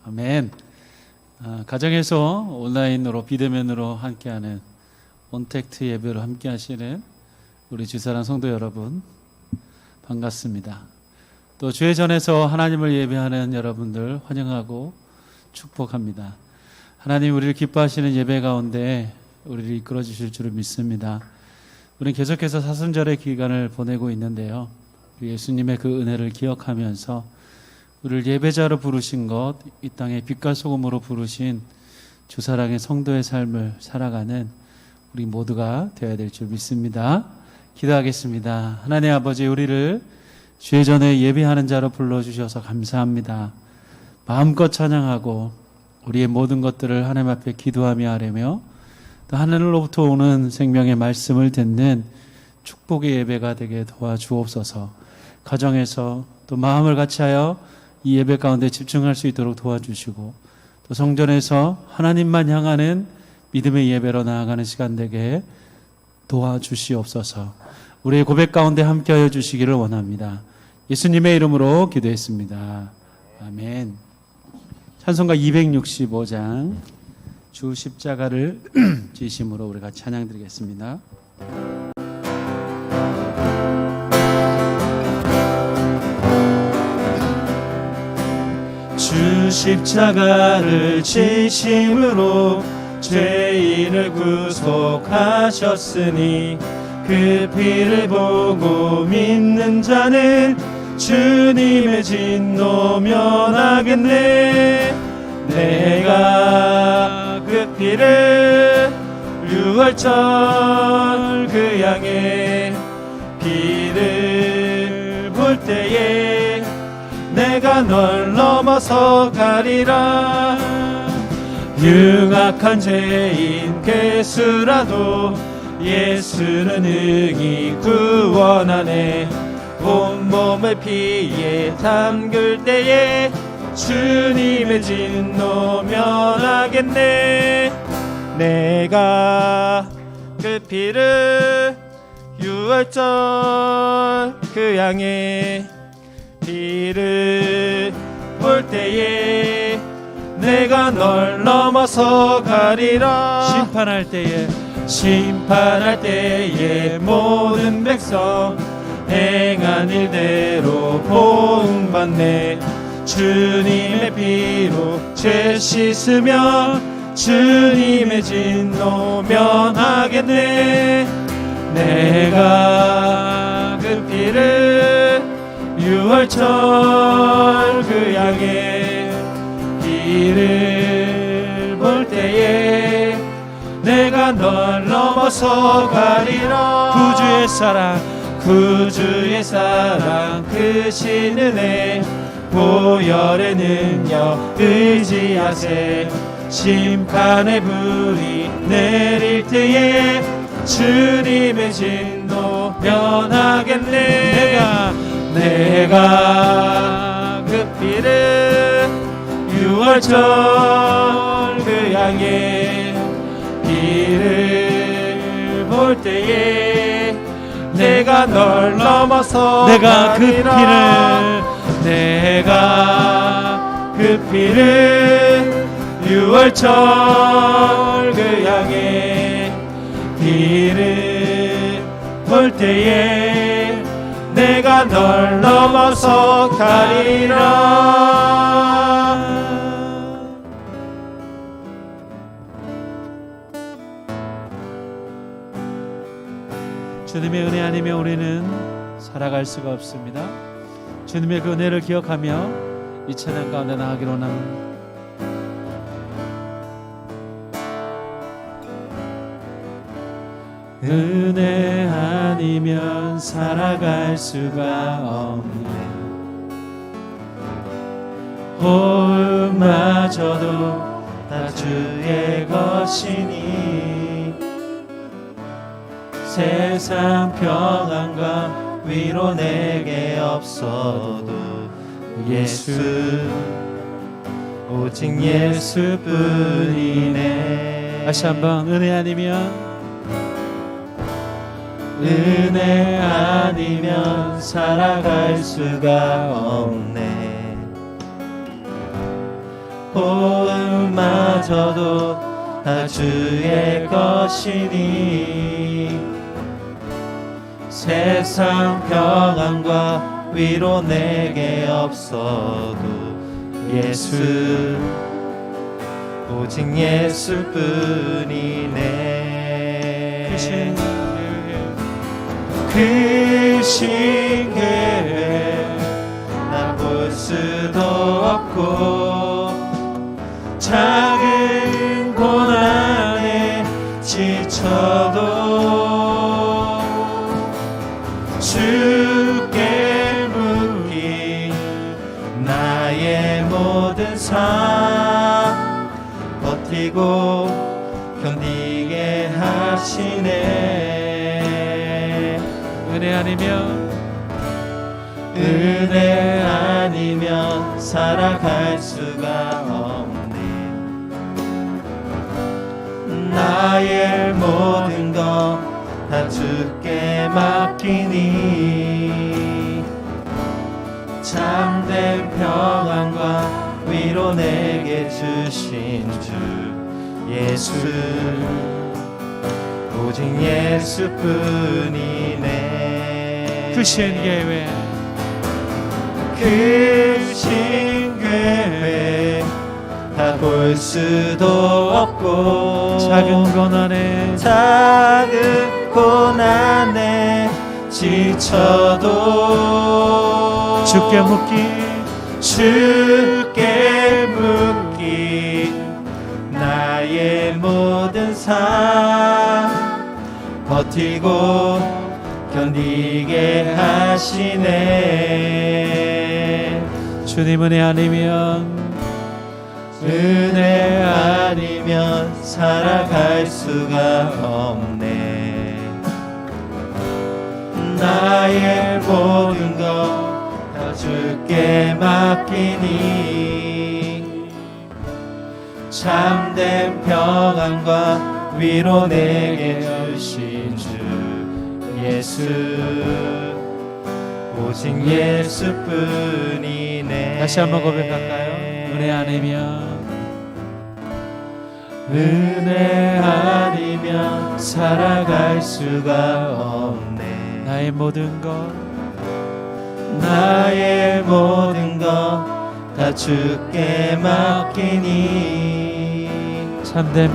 아멘. 가정에서 온라인으로 비대면으로 함께하는 온택트 예배로 함께하시는 우리 주사랑 성도 여러분 반갑습니다. 또 주회전에서 하나님을 예배하는 여러분들 환영하고 축복합니다. 하나님 우리를 기뻐하시는 예배 가운데 우리를 이끌어 주실 줄을 믿습니다. 우리는 계속해서 사순절의 기간을 보내고 있는데요, 예수님의 그 은혜를 기억하면서 우리를 예배자로 부르신 것, 이 땅에 빛과 소금으로 부르신 주사랑의 성도의 삶을 살아가는 우리 모두가 되어야 될 줄 믿습니다. 기도하겠습니다. 하나님 아버지, 우리를 주의 전에 예배하는 자로 불러주셔서 감사합니다. 마음껏 찬양하고 우리의 모든 것들을 하나님 앞에 기도하며 하려며 또 하늘로부터 오는 생명의 말씀을 듣는 축복의 예배가 되게 도와주옵소서. 가정에서 또 마음을 같이하여 이 예배 가운데 집중할 수 있도록 도와주시고, 또 성전에서 하나님만 향하는 믿음의 예배로 나아가는 시간 되게 도와주시옵소서. 우리의 고백 가운데 함께하여 주시기를 원합니다. 예수님의 이름으로 기도했습니다. 아멘. 찬송가 265장 주 십자가를 지심으로 우리가 찬양 드리겠습니다. 주 십자가를 지심으로 죄인을 구속하셨으니 그 피를 보고 믿는 자는 주님의 진노 면하겠네. 내가 그 피를 유월절 그 양의 피를 볼 때에 내가 널 넘어서 가리라. 흉악한 죄인 괴수라도 예수는 능히 구원하네. 온몸을 피에 담글 때에 주님의 진노 면하겠네. 내가 그 피를 유월절 그 양의 피를 볼 때에 내가 널 넘어서 가리라. 심판할 때에 모든 백성 행한 일대로 보응받네. 주님의 피로 죄 씻으며 주님의 진노 면하겠네. 내가 그 피를 유월절 그 양의 피를 볼 때에 내가 널 넘어서 가리라. 구주의 사랑 크신 은혜 보혈의 능력 의지하세. 심판의 불이 내릴 때에 주님의 진노 면하겠네. 내가 그 피를 유월절 그 양의 피를 볼 때에 내가 널 넘어서 내가 그 피를 유월절 그 양의 피를 볼 때에 내가 널 넘어서 가리라. 주님의 은혜 아니면 우리는 살아갈 수가 없습니다. 주님의 그 은혜를 기억하며 이 찬양 가운데 나가기로 합니다. 은혜 아니면 살아갈 수가 없네. 호흡마저도 다 주의 것이니 세상 평안과 위로 내게 없어도 예수 오직 예수뿐이네. 다시 한번 은혜 아니면 살아갈 수가 없네. 호흡마저도 다 주의 것이니 세상 평안과 위로 내게 없어도 예수 오직 예수뿐이네. 크신 계획 나 볼 수도 없고 작은 고난에 지쳐도 주께 묶인 나의 모든 삶 버티고 견디게 하시네. 은혜 아니면 살아갈 수가 없네. 나의 모든 것 다 주께 맡기니 참된 평안과 위로 내게 주신 주 예수 오직 예수뿐이네. 크신 계획 다 볼 수도 없고 작은 고난에 지쳐도 주께 묶인 나의 모든 삶 버티고 견디게 하시네. 주님 은혜 아니면 살아갈 수가 없네. 나의 모든 것 다 주께 맡기니 참된 평안과 위로 내게 주신 주 예수 오직 예수뿐이네. 다시 한번 고백할까요? 은혜 아니면 살아갈 수가 없네. 나의 모든 것 다 주께 맡기니 참된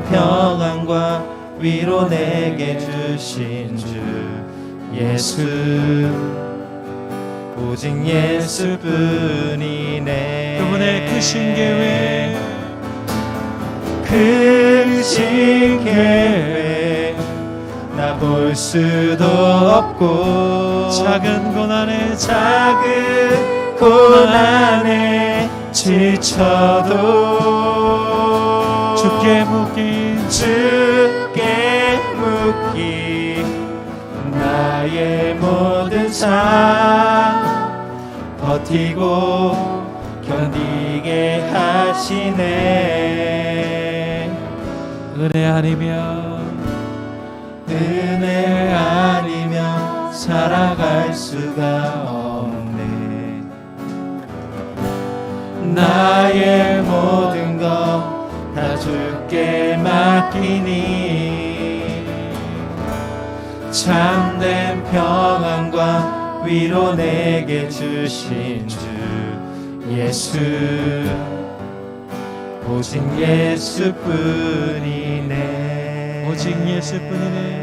평안과 위로 내게 주신 주 예수 오직 예수뿐이네. 그분의 크신 계획 나 볼 수도 없고 작은 고난에 지쳐도 주께 묶인 나의 모든 삶 버티고 견디게 하시네. 은혜 아니면 살아갈 수가 없네. 나의 모든 것 다 주께 맡기니 참된 평안과 위로 내게 주신 주 예수 오직 예수뿐이네. 오직 예수뿐이네.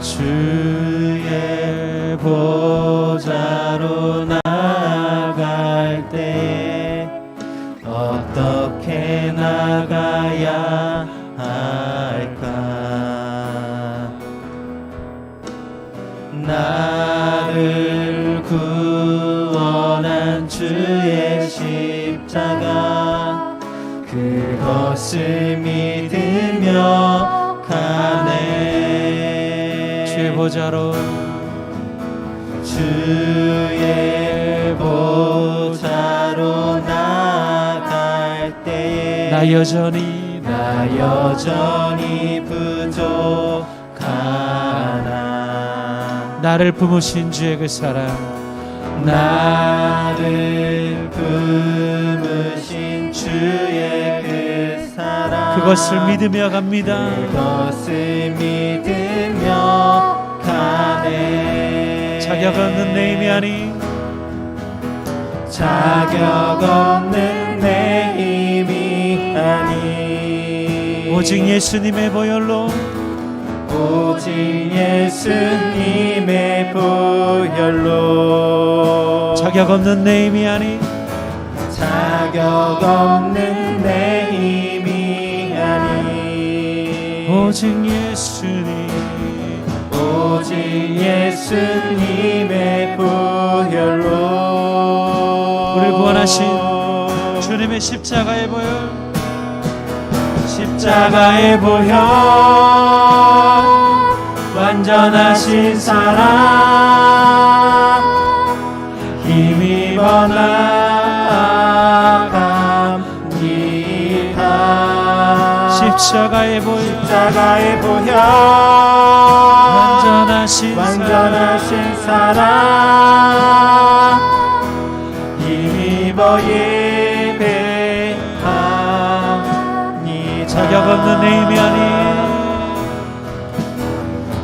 주의 보좌로 나갈 때 어떻게 나가야 할까? 나를 구원한 주의 십자가 그것을 믿으며 가네. 주의 보좌로 주의 보좌로 나갈 때에 나 여전히 부족하나. 나를 품으신 주의 그 사랑, 나를 품으신 주의 그 사랑, 그것을 믿으며 갑니다. 그것을 믿으며 가네. 자격 없는 내 힘이 아니 자격 없는 내 힘이 아니 오직 예수님의 보혈로 오직 예수님의 보혈로 자격 없는 내 힘이 아니 자격 없는 내 힘이 아니 오직 예수님 오직 예수님의 보혈로 우리를 구원하신 주님의 십자가의 보혈, 십자가의 보혈, 완전하신 사랑, 힘입어 나아갑니다. 십자가의 보혈, 십자가의 보혈, 완전하신 사랑, 힘입어 예배합니다. 자격 없는 내 힘이 아니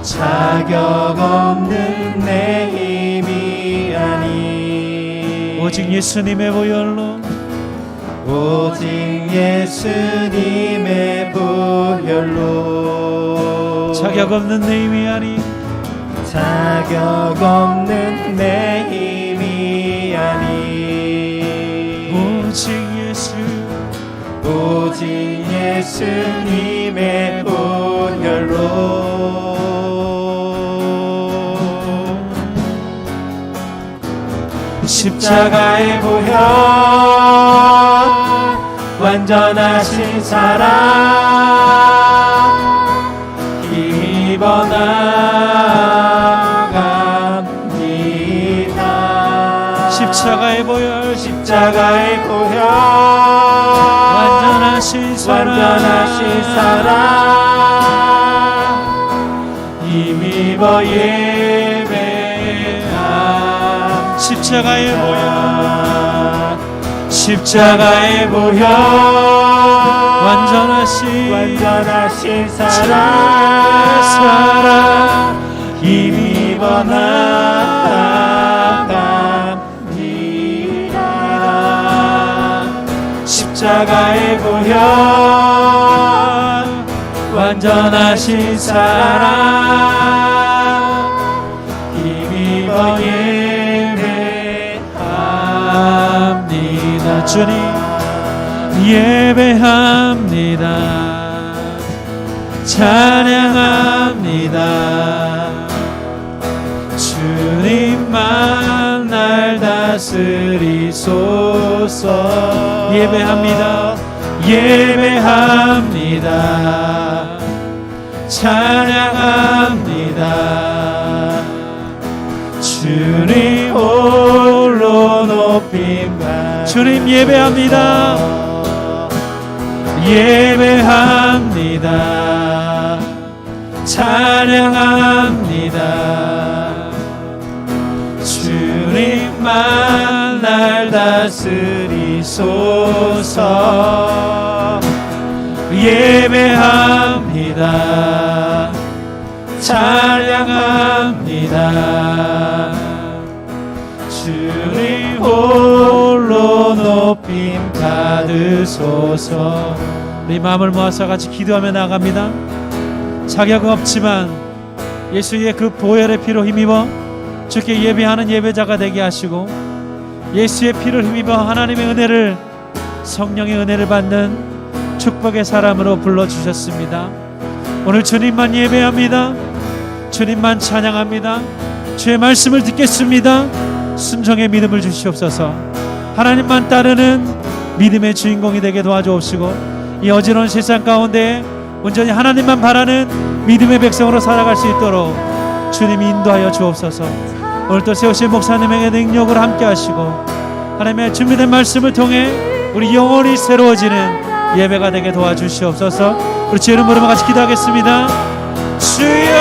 자격 없는 내 힘이 아니 오직 예수님의 보혈로 오직 예수님의 보혈로 자격 없는 내 힘이 아니 자격 없는 내 힘이 아니 오직 예수 오직 예수님의 보혈로 십자가의 보혈 완전하신 사랑 힘입어 나갑니다. 십자가의 보혈, 십자가의 보혈 완전하신 사랑 힘입어 예배합니다. 십자가의 보혈, 십자가의 보혈 완전하신 사랑 힘입어 나갑니다. 십자가의 보혈 완전하신 사랑 힘입어 예배합니다. 주님 예배합니다. 찬양합니다. 주님만 날 다스리소서. 예배합니다. 예배합니다. 찬양합니다. 주님 홀로 높임 받 주님 예배합니다. 예배합니다. 찬양합니다. 주님만 날 다스리소서. 예배합니다. 찬양합니다. 주님 홀로 높임 받으소서. 우리 마음을 모아서 같이 기도하며 나갑니다. 자격 없지만 예수의 그 보혈의 피로 힘입어 주께 예배하는 예배자가 되게 하시고 예수의 피를 힘입어 하나님의 은혜를 성령의 은혜를 받는 축복의 사람으로 불러주셨습니다. 오늘 주님만 예배합니다. 주님만 찬양합니다. 주의 말씀을 듣겠습니다. 순종의 믿음을 주시옵소서. 하나님만 따르는 믿음의 주인공이 되게 도와주옵시고 이 어지러운 세상 가운데 온전히 하나님만 바라는 믿음의 백성으로 살아갈 수 있도록 주님이 인도하여 주옵소서. 오늘도 세우신 목사님에게 능력으로 함께 하시고 하나님의 준비된 말씀을 통해 우리 영혼이 새로워지는 예배가 되게 도와주시옵소서. 우리 주 이름 부르며 같이 기도하겠습니다. 주여,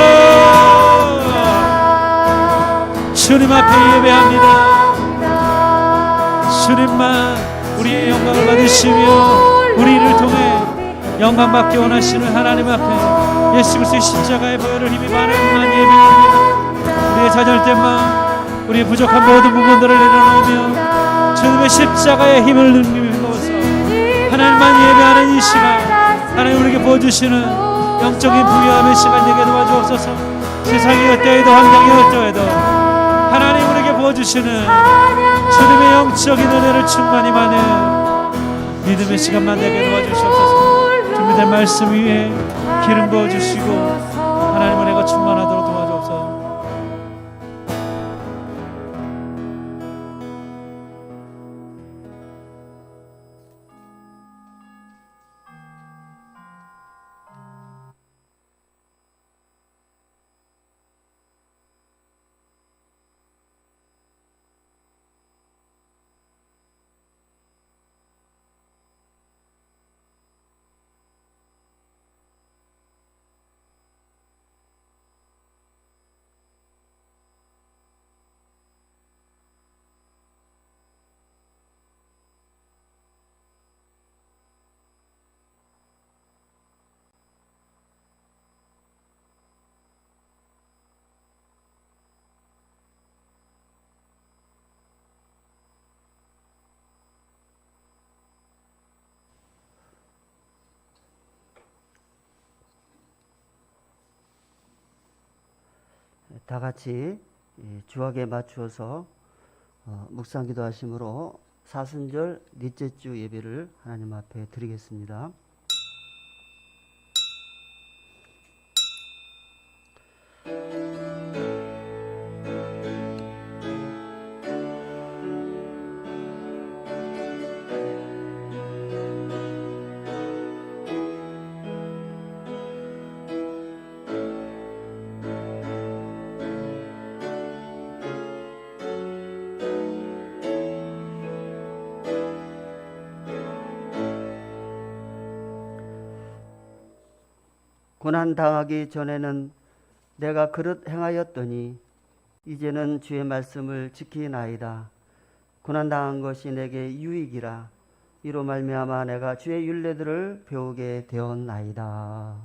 주님 앞에 예배합니다. 주님만 우리의 영광을 받으시며 우리를 통해 영광받기 원하시는 하나님 앞에 예수 그리스도의 십자가의 보혈을 힘입어 하나님만 예배합니다. 우리의 좌절됨만 우리의 부족한 모든 부분들을 내려놓으며 주님의 십자가의 힘을 힘입어서 하나님만 예배하는 이 시간, 하나님 우리에게 보여주시는 영적인 부유함의 시간 되게 도와주옵소서. 세상이 어떠해도 환경이 어떠해도 하나님 우리에게 보여주시는 주님의 영적인 은혜를 충만히 받는 믿음의 시간만 되게 도와주시옵소서. 준비된 말씀 위에 기름 부어주시고 하나님 은혜가 충만하도록 도와주옵소서. 다 같이 주악에 맞추어서 묵상기도 하심으로 사순절 넷째 주 예배를 하나님 앞에 드리겠습니다. 고난 당하기 전에는 내가 그릇 행하였더니 이제는 주의 말씀을 지키나이다. 고난 당한 것이 내게 유익이라. 이로 말미암아 내가 주의 율례들을 배우게 되었나이다.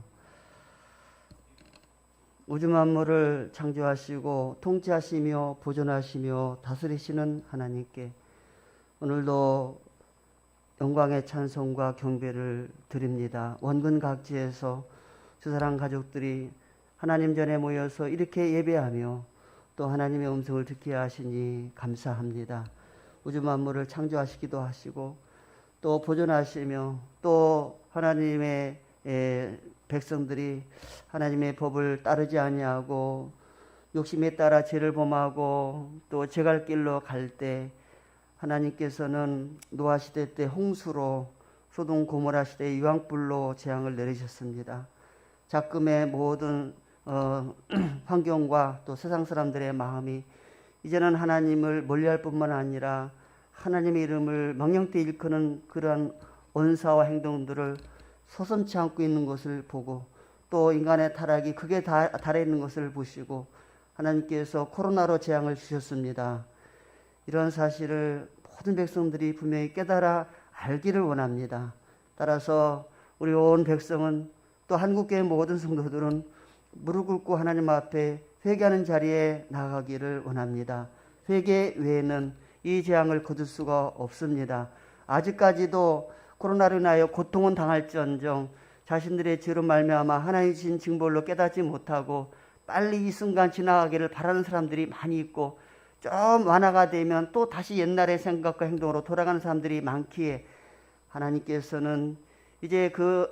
우주 만물을 창조하시고 통치하시며 보존하시며 다스리시는 하나님께 오늘도 영광의 찬송과 경배를 드립니다. 원근 각지에서 주사랑 가족들이 하나님 전에 모여서 이렇게 예배하며 또 하나님의 음성을 듣게 하시니 감사합니다. 우주 만물을 창조하시기도 하시고 또 보존하시며 또 하나님의 백성들이 하나님의 법을 따르지 아니하고 욕심에 따라 죄를 범하고 또 죄갈 길로 갈 때 하나님께서는 노아 시대 때 홍수로 소돔 고모라 시대의 유황불로 재앙을 내리셨습니다. 작금의 모든 환경과 또 세상 사람들의 마음이 이제는 하나님을 멀리할 뿐만 아니라 하나님의 이름을 망령되이 일컫는 그러한 언사와 행동들을 서슴지 않고 있는 것을 보고 또 인간의 타락이 극에 달해 있는 것을 보시고 하나님께서 코로나로 재앙을 주셨습니다. 이런 사실을 모든 백성들이 분명히 깨달아 알기를 원합니다. 따라서 우리 온 백성은 또 한국교회 모든 성도들은 무릎 꿇고 하나님 앞에 회개하는 자리에 나가기를 원합니다. 회개 외에는 이 재앙을 거둘 수가 없습니다. 아직까지도 코로나로 인하여 고통은 당할지언정 자신들의 죄로 말미암아 하나님 주신 징벌로 깨닫지 못하고 빨리 이 순간 지나가기를 바라는 사람들이 많이 있고 좀 완화가 되면 또 다시 옛날의 생각과 행동으로 돌아가는 사람들이 많기에 하나님께서는 이제 그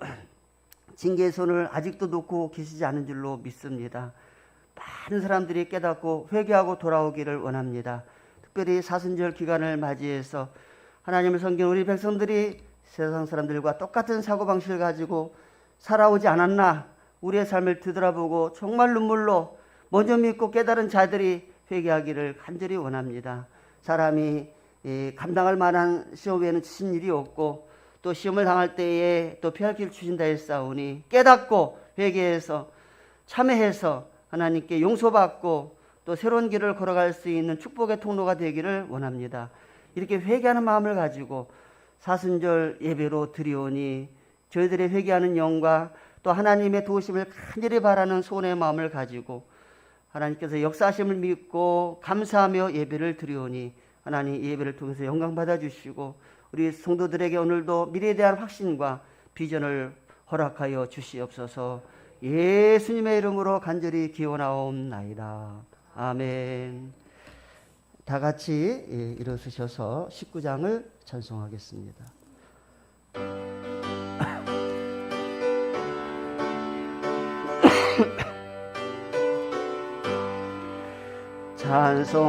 징계의 손을 아직도 놓고 계시지 않은 줄로 믿습니다. 많은 사람들이 깨닫고 회개하고 돌아오기를 원합니다. 특별히 사순절 기간을 맞이해서 하나님을 섬기는 우리 백성들이 세상 사람들과 똑같은 사고방식을 가지고 살아오지 않았나? 우리의 삶을 뒤돌아보고 정말 눈물로 먼저 믿고 깨달은 자들이 회개하기를 간절히 원합니다. 사람이 감당할 만한 시험 외에는 주신 일이 없고 또 시험을 당할 때에 또 피할 길을 주신다 했사오니 깨닫고 회개해서 참회해서 하나님께 용서받고 또 새로운 길을 걸어갈 수 있는 축복의 통로가 되기를 원합니다. 이렇게 회개하는 마음을 가지고 사순절 예배로 드리오니 저희들의 회개하는 영과 또 하나님의 도우심을 간절히 바라는 소원의 마음을 가지고 하나님께서 역사하심을 믿고 감사하며 예배를 드리오니 하나님 이 예배를 통해서 영광 받아주시고 우리 성도들에게 오늘도 미래에 대한 확신과 비전을 허락하여 주시옵소서. 예수님의 이름으로 간절히 기원하옵나이다. 아멘. 다 같이 일어서셔서 19장을 찬송하겠습니다.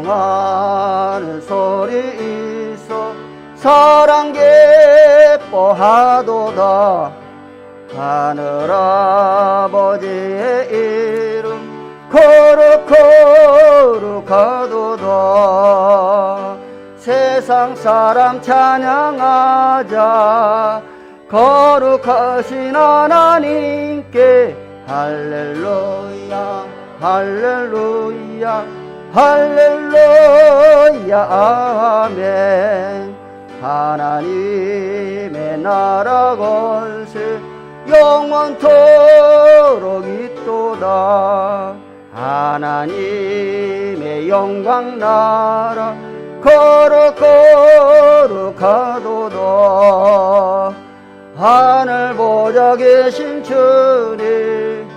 찬송하는 소리 있어 사랑 기뻐하도다. 하늘 아버지의 이름 거룩하도다. 세상 사람 찬양하자. 거룩하신 하나님께 할렐루야 할렐루야 할렐루야 아멘. 하나님의 나라 권세 영원토록 있도다. 하나님의 영광 나라 거룩하도다. 하늘 보좌 계신 주님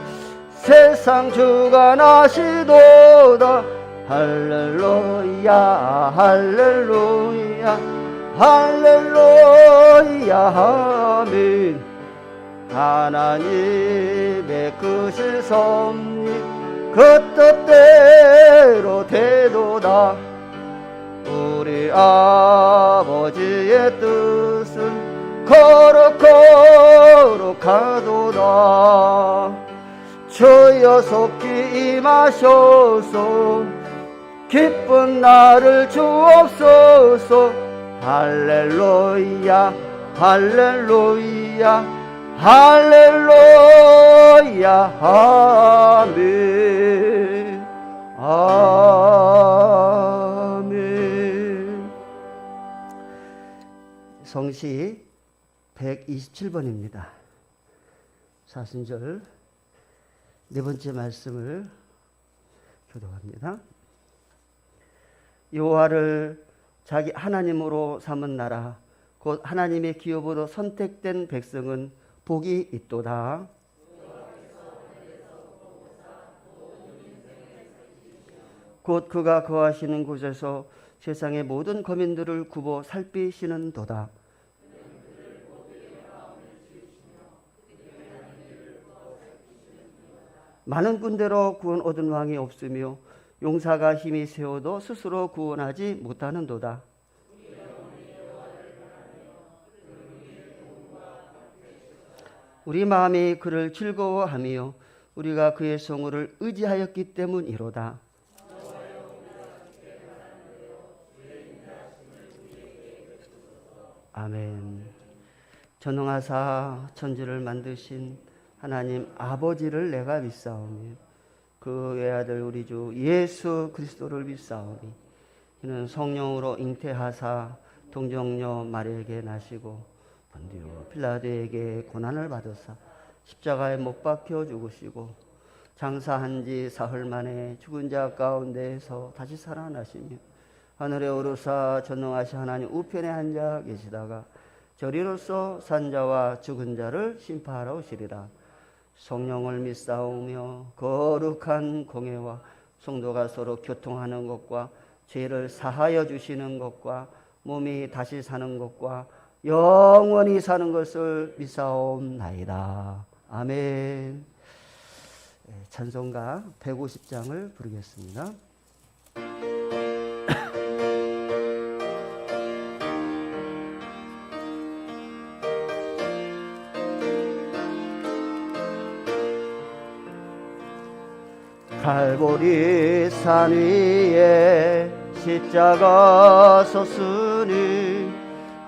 세상 주가 나시도다. 할렐루야 할렐루야 할렐루야 아멘. 하나님의 크신 섭리 그 뜻대로 되도다. 우리 아버지의 뜻은 거룩하도다. 주여 속히 임하셔서 기쁜 날을 주옵소서. 할렐루야 할렐루야 할렐루야 아멘 아멘. 성시 127번입니다. 사순절 네 번째 말씀을 교독합니다. 여호와를 자기 하나님으로 삼은 나라 곧 하나님의 기업으로 선택된 백성은 복이 있도다. 곧 그가 거하시는 곳에서 세상의 모든 거민들을 굽어 살피시는도다. 많은 군대로 구원 얻은 왕이 없으며 용사가 힘이 세워도 스스로 구원하지 못하는도다. 우리 마음이 그를 즐거워하며 우리가 그의 성호를 의지하였기 때문이로다. 아멘. 전능하사 천지를 만드신 하나님 아버지를 내가 믿사오며 그 외아들 우리 주 예수 그리스도를 믿사오니 이는 성령으로 잉태하사 동정녀 마리아에게 나시고 본디오 필라도에게 고난을 받으사 십자가에 못 박혀 죽으시고 장사한 지 사흘 만에 죽은 자 가운데에서 다시 살아나시며 하늘에 오르사 전능하신 하나님 우편에 앉아 계시다가 저리로서 산자와 죽은 자를 심판하러 오시리라. 성령을 믿사오며 거룩한 공회와 성도가 서로 교통하는 것과 죄를 사하여 주시는 것과 몸이 다시 사는 것과 영원히 사는 것을 믿사옵나이다. 아멘. 찬송가 150장을 부르겠습니다. 갈보리 산 위에 십자가 섰으니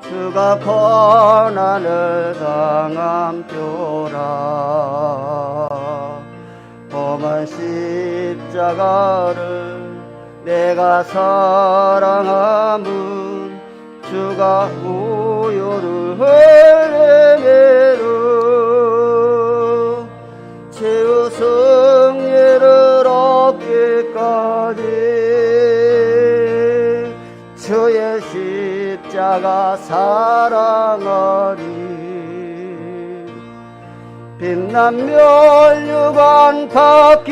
주가 고난을 당한 표라. 험한 십자가를 내가 사랑함은 주가 우유를 흘리매로 최후 승리를 얻기까지 주의 십자가 사랑하리. 빛난 멸류관 닿기까지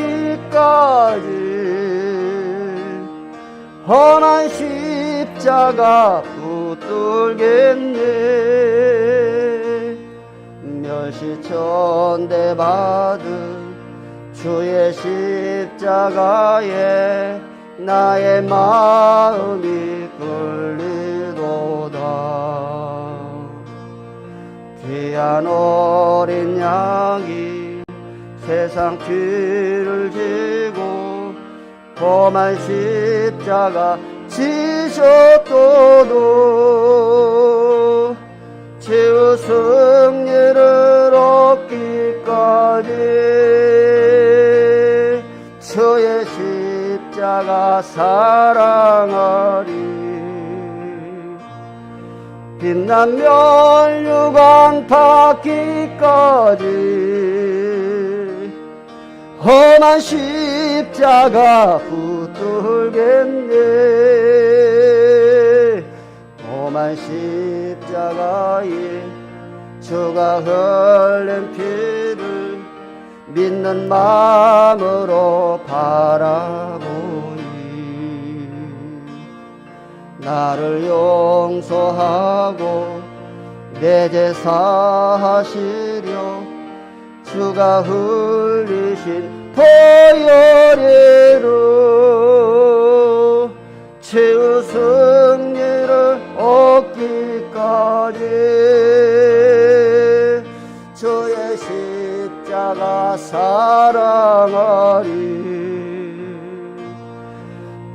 험한 십자가 붙들겠네. 멸시천대 받은 주의 십자가에 나의 마음이 끌리도다. 귀한 어린 양이 세상 죄를 지고 험한 십자가 지셨도도 최후 승리를 얻기까지 주의 십자가 사랑하리. 빛난 멸류관 닿기까지 험한 십자가 붙들겠네. 험한 십자가에 주가 흘린 피를 믿는 마음으로 바라보니 나를 용서하고 내 죄 사하시려 주가 흘리신 보혈로 최후 승리를 얻기까지 주의 십자가 사랑하리.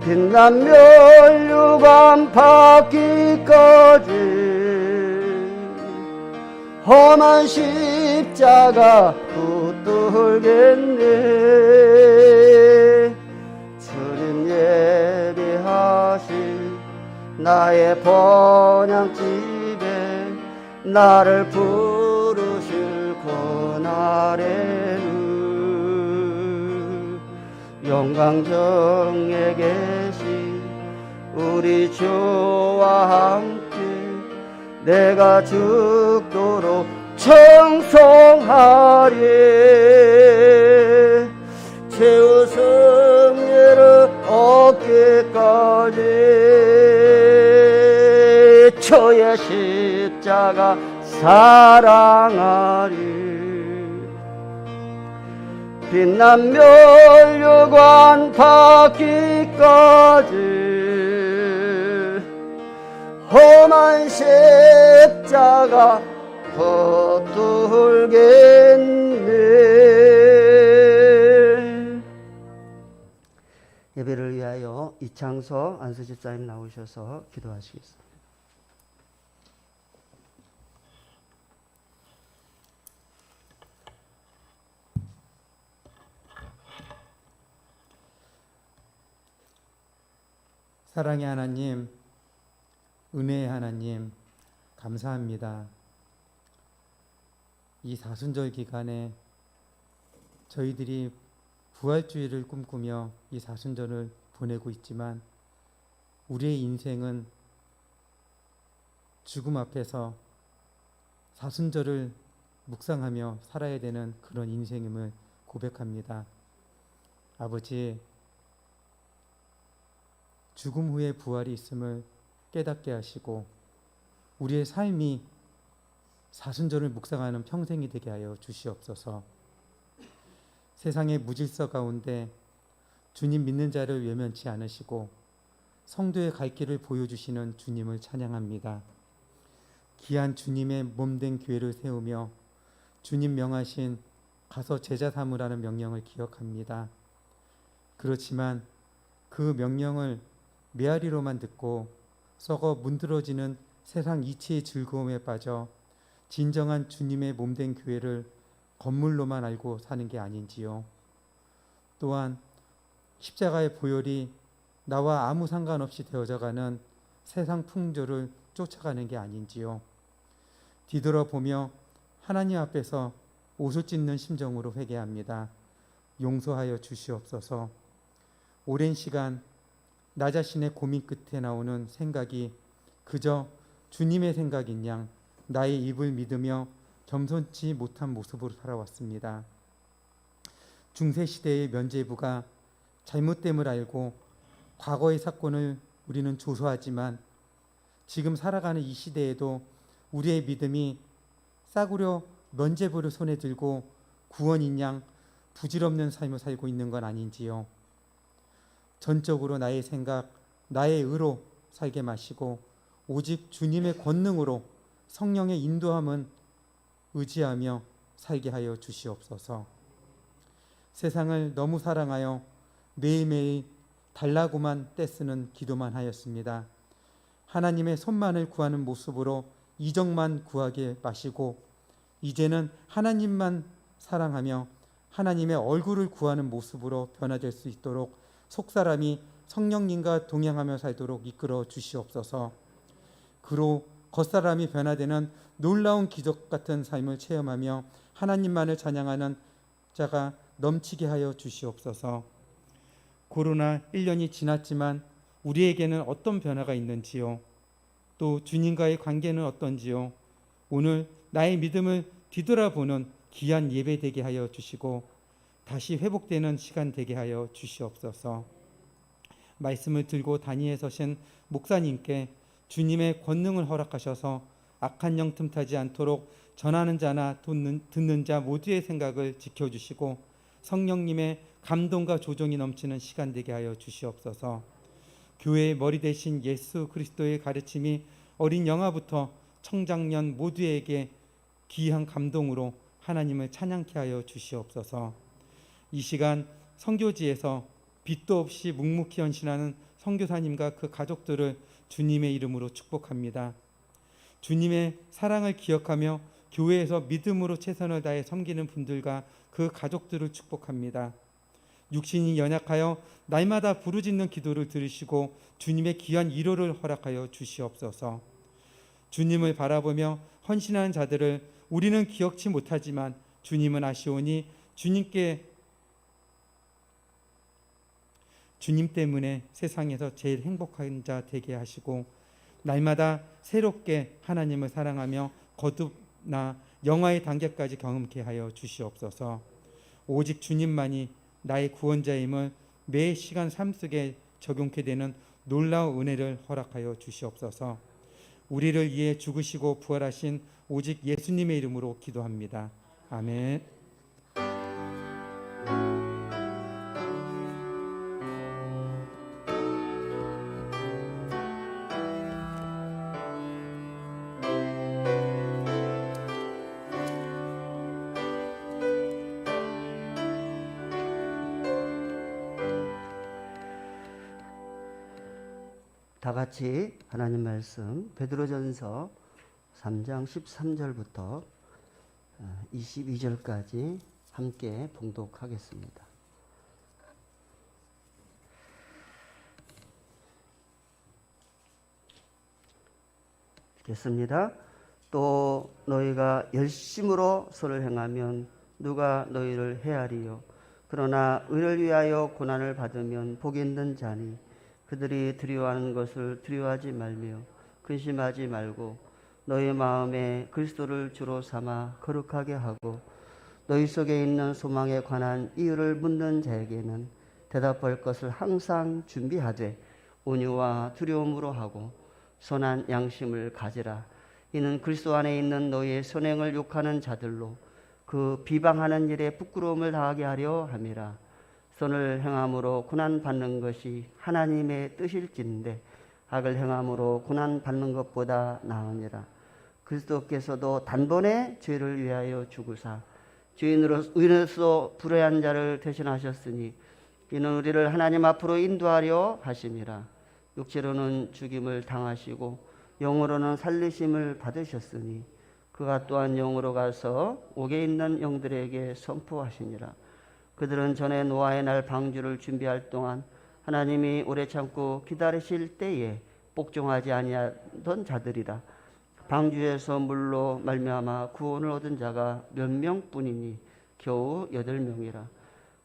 빛난 멸류관 받기까지 험한 십자가 붙들겠네. 주님 예비하신 나의 번향집에 나를 부르실 그날에는 영광정에 계신 우리 주와 함께 내가 죽도록 청송하리. 최후 승리를 얻기까지 주의 십자가 사랑하리. 빛난 멸류관 받기까지 험한 십자가 붙들겠네. 예배를 위하여 이창서 안수집사님 나오셔서 기도하시겠습니다. 사랑의 하나님, 은혜의 하나님, 감사합니다. 이 사순절 기간에 저희들이 부활주의를 꿈꾸며 이 사순절을 보내고 있지만 우리의 인생은 죽음 앞에서 사순절을 묵상하며 살아야 되는 그런 인생임을 고백합니다. 아버지, 죽음 후에 부활이 있음을 깨닫게 하시고 우리의 삶이 사순절을 묵상하는 평생이 되게 하여 주시옵소서. 세상의 무질서 가운데 주님 믿는 자를 외면치 않으시고 성도의 갈 길을 보여주시는 주님을 찬양합니다. 귀한 주님의 몸된 교회를 세우며 주님 명하신 가서 제자 삼으라는 명령을 기억합니다. 그렇지만 그 명령을 메아리로만 듣고 썩어 문드러지는 세상 이치의 즐거움에 빠져 진정한 주님의 몸된 교회를 건물로만 알고 사는 게 아닌지요. 또한 십자가의 보혈이 나와 아무 상관없이 되어져가는 세상 풍조를 쫓아가는 게 아닌지요. 뒤돌아보며 하나님 앞에서 옷을 찢는 심정으로 회개합니다. 용서하여 주시옵소서. 오랜 시간 나 자신의 고민 끝에 나오는 생각이 그저 주님의 생각인 양 나의 입을 믿으며 겸손치 못한 모습으로 살아왔습니다. 중세시대의 면죄부가 잘못됨을 알고 과거의 사건을 우리는 조소하지만 지금 살아가는 이 시대에도 우리의 믿음이 싸구려 면죄부를 손에 들고 구원인 양 부질없는 삶을 살고 있는 건 아닌지요. 전적으로 나의 생각, 나의 의로 살게 마시고 오직 주님의 권능으로 성령의 인도함은 의지하며 살게 하여 주시옵소서. 세상을 너무 사랑하여 매일매일 달라고만 떼쓰는 기도만 하였습니다. 하나님의 손만을 구하는 모습으로 이적만 구하게 마시고 이제는 하나님만 사랑하며 하나님의 얼굴을 구하는 모습으로 변화될 수 있도록 속사람이 성령님과 동행하며 살도록 이끌어 주시옵소서. 그로 겉사람이 변화되는 놀라운 기적 같은 삶을 체험하며 하나님만을 찬양하는 자가 넘치게 하여 주시옵소서. 코로나 1년이 지났지만 우리에게는 어떤 변화가 있는지요? 또 주님과의 관계는 어떤지요? 오늘 나의 믿음을 뒤돌아보는 귀한 예배 되게 하여 주시고 다시 회복되는 시간 되게 하여 주시옵소서. 말씀을 들고 단위에 서신 목사님께 주님의 권능을 허락하셔서 악한 영 틈타지 않도록 전하는 자나 듣는 자 모두의 생각을 지켜주시고 성령님의 감동과 조정이 넘치는 시간 되게 하여 주시옵소서. 교회의 머리 대신 예수 그리스도의 가르침이 어린 영아부터 청장년 모두에게 귀한 감동으로 하나님을 찬양케 하여 주시옵소서. 이 시간 선교지에서 빛도 없이 묵묵히 헌신하는 선교사님과 그 가족들을 주님의 이름으로 축복합니다. 주님의 사랑을 기억하며 교회에서 믿음으로 최선을 다해 섬기는 분들과 그 가족들을 축복합니다. 육신이 연약하여 날마다 부르짖는 기도를 들으시고 주님의 귀한 위로를 허락하여 주시옵소서. 주님을 바라보며 헌신하는 자들을 우리는 기억치 못하지만 주님은 아시오니 주님 때문에 세상에서 제일 행복한 자 되게 하시고 날마다 새롭게 하나님을 사랑하며 거듭나 영화의 단계까지 경험케 하여 주시옵소서. 오직 주님만이 나의 구원자임을 매 시간 삶 속에 적용케 되는 놀라운 은혜를 허락하여 주시옵소서. 우리를 위해 죽으시고 부활하신 오직 예수님의 이름으로 기도합니다. 아멘. 다 같이 하나님 말씀 베드로전서 3장 13절부터 22절까지 함께 봉독하겠습니다. 읽겠습니다. 또 너희가 열심으로 선을 행하면 누가 너희를 해하리요? 그러나 의를 위하여 고난을 받으면 복이 있는 자니 그들이 두려워하는 것을 두려워하지 말며 근심하지 말고 너희 마음에 그리스도를 주로 삼아 거룩하게 하고 너희 속에 있는 소망에 관한 이유를 묻는 자에게는 대답할 것을 항상 준비하되 온유와 두려움으로 하고 선한 양심을 가지라. 이는 그리스도 안에 있는 너희의 선행을 욕하는 자들로 그 비방하는 일에 부끄러움을 당하게 하려 함이라. 선을 행함으로 고난받는 것이 하나님의 뜻일진데 악을 행함으로 고난받는 것보다 나으니라. 그리스도께서도 단번에 죄를 위하여 죽으사 주인으로서 불의한 자를 대신하셨으니 이는 우리를 하나님 앞으로 인도하려 하심이라. 육체로는 죽임을 당하시고 영으로는 살리심을 받으셨으니 그가 또한 영으로 가서 옥에 있는 영들에게 선포하시니라. 그들은 전에 노아의 날 방주를 준비할 동안 하나님이 오래 참고 기다리실 때에 복종하지 아니하던 자들이라. 방주에서 물로 말미암아 구원을 얻은 자가 몇 명뿐이니 겨우 8명이라.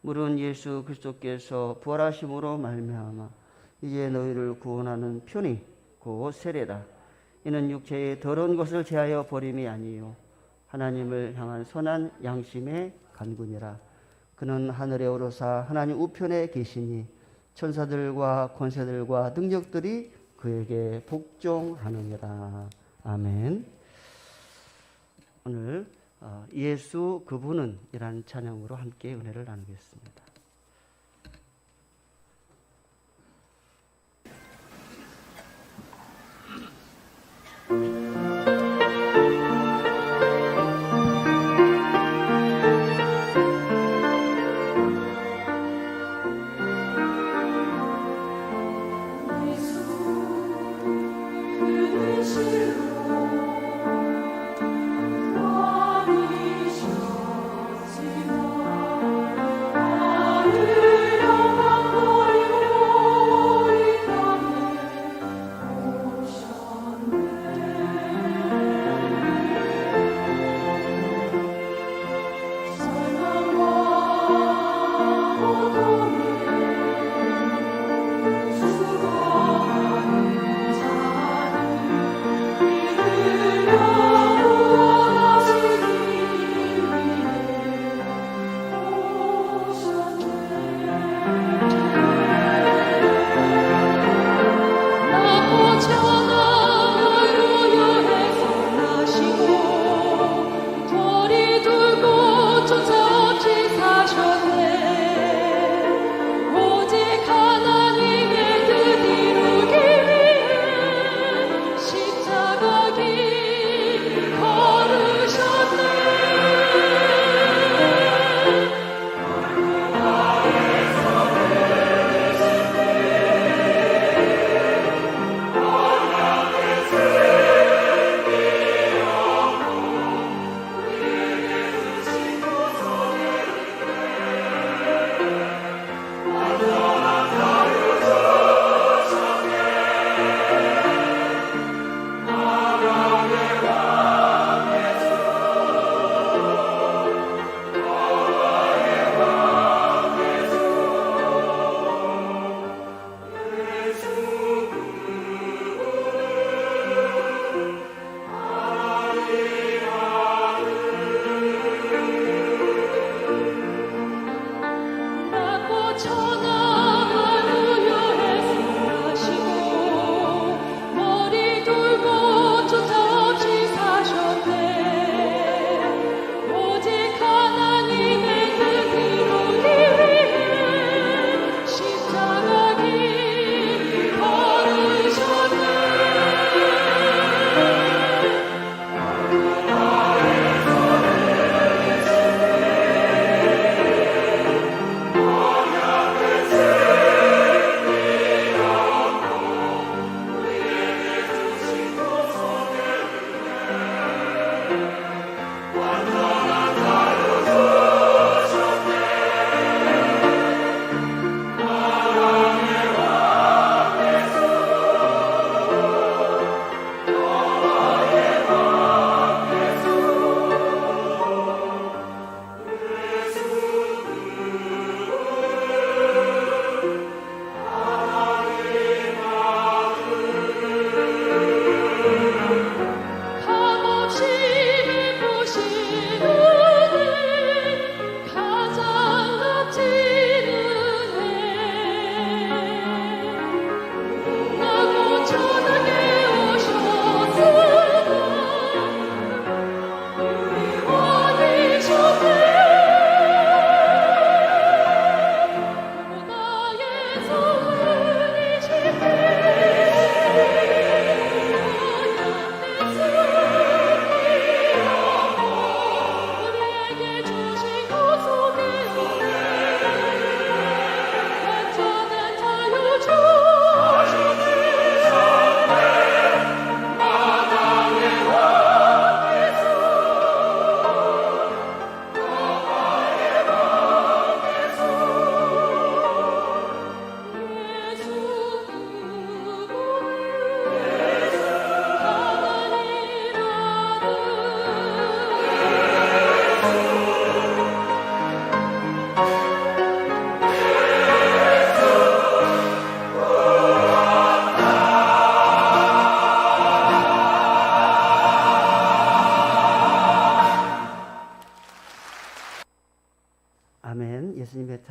물은 예수 그리스도께서 부활하심으로 말미암아 이제 너희를 구원하는 편이 곧 세례다. 이는 육체의 더러운 것을 제하여 버림이 아니요 하나님을 향한 선한 양심의 간구니라. 그는 하늘에 오르사 하나님 우편에 계시니 천사들과 권세들과 능력들이 그에게 복종하느니라. 아멘. 오늘 예수 그분은 이라는 찬양으로 함께 은혜를 나누겠습니다. 아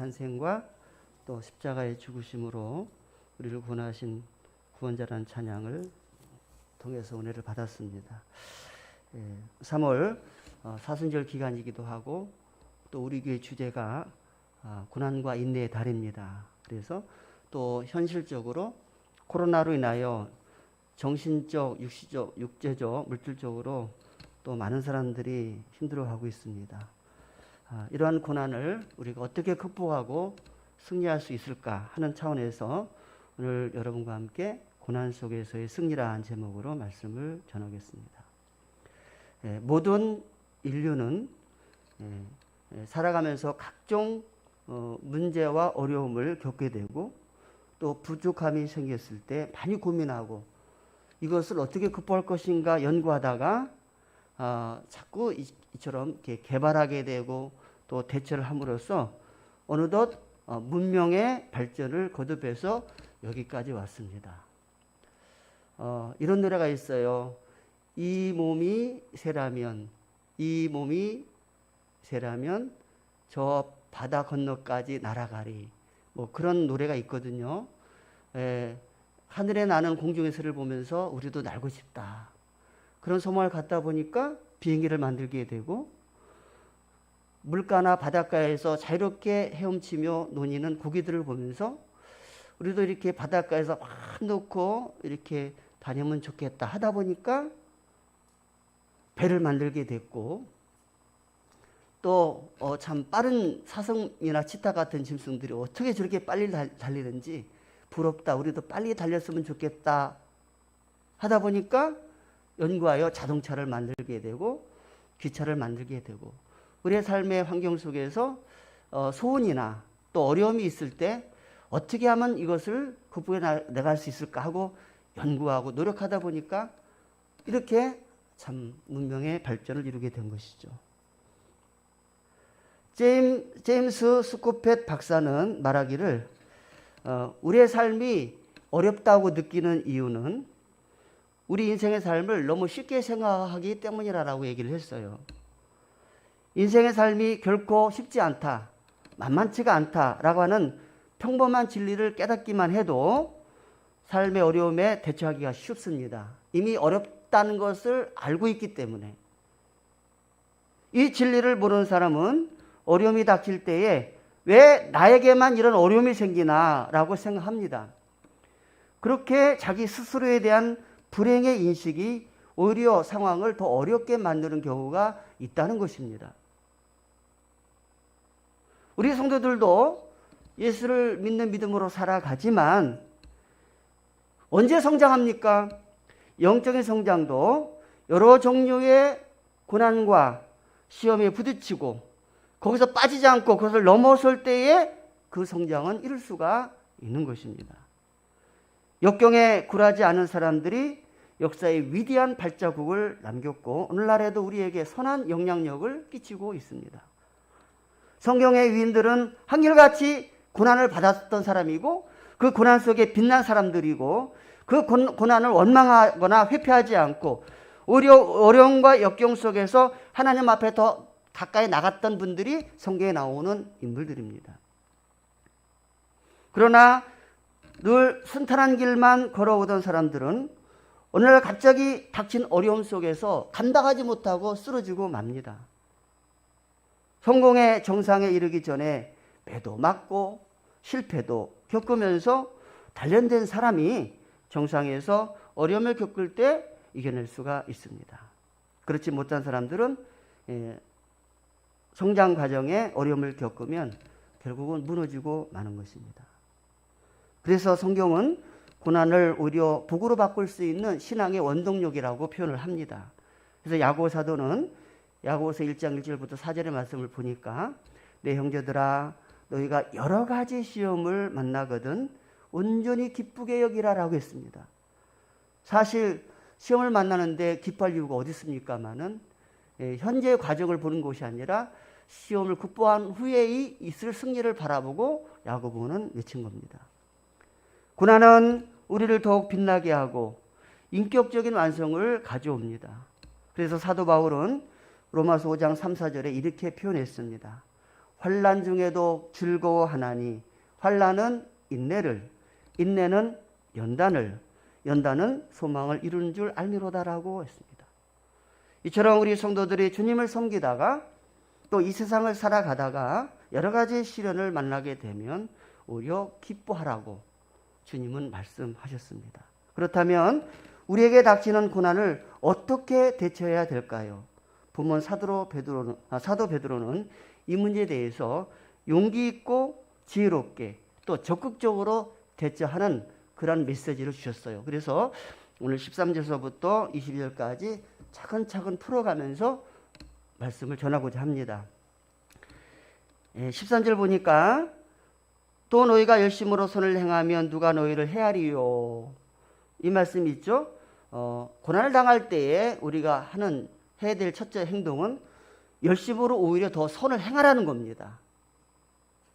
탄생과 또 십자가의 죽으심으로 우리를 구원하신 구원자라는 찬양을 통해서 은혜를 받았습니다. 3월 사순절 기간이기도 하고 또 우리 교회 주제가 고난과 인내의 달입니다. 그래서 또 현실적으로 코로나로 인하여 정신적, 육체적, 물질적으로 또 많은 사람들이 힘들어하고 있습니다. 이러한 고난을 우리가 어떻게 극복하고 승리할 수 있을까 하는 차원에서 오늘 여러분과 함께 고난 속에서의 승리라는 제목으로 말씀을 전하겠습니다. 모든 인류는 살아가면서 각종 문제와 어려움을 겪게 되고 또 부족함이 생겼을 때 많이 고민하고 이것을 어떻게 극복할 것인가 연구하다가 자꾸 이처럼 이렇게 개발하게 되고 또 대처를 함으로써 어느덧 문명의 발전을 거듭해서 여기까지 왔습니다. 이런 노래가 있어요. 이 몸이 새라면 저 바다 건너까지 날아가리. 뭐 그런 노래가 있거든요. 하늘에 나는 공중의 새를 보면서 우리도 날고 싶다. 그런 소망을 갖다 보니까 비행기를 만들게 되고 물가나 바닷가에서 자유롭게 헤엄치며 노니는 고기들을 보면서 우리도 이렇게 바닷가에서 막 놓고 이렇게 다니면 좋겠다 하다 보니까 배를 만들게 됐고 또 참 빠른 사슴이나 치타 같은 짐승들이 어떻게 저렇게 빨리 달리는지 부럽다. 우리도 빨리 달렸으면 좋겠다 하다 보니까 연구하여 자동차를 만들게 되고 기차를 만들게 되고 우리의 삶의 환경 속에서 소원이나 또 어려움이 있을 때 어떻게 하면 이것을 극복해 나갈 수 있을까 하고 연구하고 노력하다 보니까 이렇게 참 문명의 발전을 이루게 된 것이죠. 제임스 스코펫 박사는 말하기를 우리의 삶이 어렵다고 느끼는 이유는 우리 인생의 삶을 너무 쉽게 생각하기 때문이라고 얘기를 했어요. 인생의 삶이 결코 쉽지 않다, 만만치가 않다라고 하는 평범한 진리를 깨닫기만 해도 삶의 어려움에 대처하기가 쉽습니다. 이미 어렵다는 것을 알고 있기 때문에. 이 진리를 모르는 사람은 어려움이 닥칠 때에 왜 나에게만 이런 어려움이 생기나 라고 생각합니다. 그렇게 자기 스스로에 대한 불행의 인식이 오히려 상황을 더 어렵게 만드는 경우가 있다는 것입니다. 우리 성도들도 예수를 믿는 믿음으로 살아가지만 언제 성장합니까? 영적인 성장도 여러 종류의 고난과 시험에 부딪히고 거기서 빠지지 않고 그것을 넘어설 때에 그 성장은 이룰 수가 있는 것입니다. 역경에 굴하지 않은 사람들이 역사의 위대한 발자국을 남겼고 오늘날에도 우리에게 선한 영향력을 끼치고 있습니다. 성경의 위인들은 한결같이 고난을 받았던 사람이고 그 고난 속에 빛난 사람들이고 그 고난을 원망하거나 회피하지 않고 오히려 어려움과 역경 속에서 하나님 앞에 더 가까이 나갔던 분들이 성경에 나오는 인물들입니다. 그러나 늘 순탄한 길만 걸어오던 사람들은 오늘날 갑자기 닥친 어려움 속에서 감당하지 못하고 쓰러지고 맙니다. 성공의 정상에 이르기 전에 매도 맞고 실패도 겪으면서 단련된 사람이 정상에서 어려움을 겪을 때 이겨낼 수가 있습니다. 그렇지 못한 사람들은 성장 과정에 어려움을 겪으면 결국은 무너지고 마는 것입니다. 그래서 성경은 고난을 오히려 복으로 바꿀 수 있는 신앙의 원동력이라고 표현을 합니다. 그래서 야고보 사도는 야고보서 1장 1절부터 4절의 말씀을 보니까 내 형제들아 너희가 여러 가지 시험을 만나거든 온전히 기쁘게 여기라라고 했습니다. 사실 시험을 만나는데 기뻐할 이유가 어디 있습니까마는 현재의 과정을 보는 것이 아니라 시험을 극복한 후에 있을 승리를 바라보고 야고보는 외친 겁니다. 고난은 우리를 더욱 빛나게 하고 인격적인 완성을 가져옵니다. 그래서 사도 바울은 로마서 5장 3, 4절에 이렇게 표현했습니다. 환난 중에도 즐거워하나니 환난은 인내를, 인내는 연단을, 연단은 소망을 이루는 줄 알미로다라고 했습니다. 이처럼 우리 성도들이 주님을 섬기다가 또 이 세상을 살아가다가 여러 가지 시련을 만나게 되면 오히려 기뻐하라고 주님은 말씀하셨습니다. 그렇다면 우리에게 닥치는 고난을 어떻게 대처해야 될까요? 본문 사도 베드로는 이 문제에 대해서 용기 있고 지혜롭게 또 적극적으로 대처하는 그런 메시지를 주셨어요. 그래서 오늘 13절서부터 22절까지 차근차근 풀어가면서 말씀을 전하고자 합니다. 13절 보니까 또 너희가 열심으로 선을 행하면 누가 너희를 헤아리요. 이 말씀이 있죠. 고난을 당할 때에 우리가 해야 될 첫째 행동은 열심으로 오히려 더 선을 행하라는 겁니다.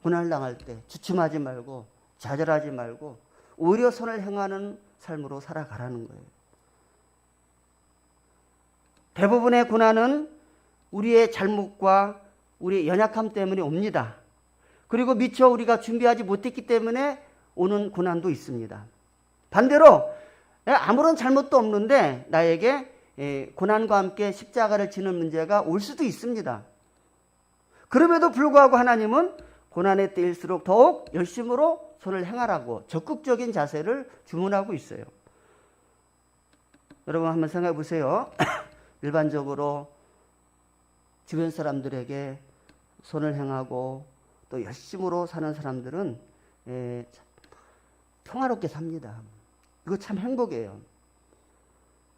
고난을 당할 때 주춤하지 말고 좌절하지 말고 오히려 선을 행하는 삶으로 살아가라는 거예요. 대부분의 고난은 우리의 잘못과 우리의 연약함 때문에 옵니다. 그리고 미처 우리가 준비하지 못했기 때문에 오는 고난도 있습니다. 반대로 아무런 잘못도 없는데 나에게 고난과 함께 십자가를 지는 문제가 올 수도 있습니다. 그럼에도 불구하고 하나님은 고난의 때일수록 더욱 열심으로 선을 행하라고 적극적인 자세를 주문하고 있어요. 여러분 한번 생각해 보세요. 일반적으로 주변 사람들에게 선을 행하고 또 열심으로 사는 사람들은 평화롭게 삽니다. 이거 참 행복이에요.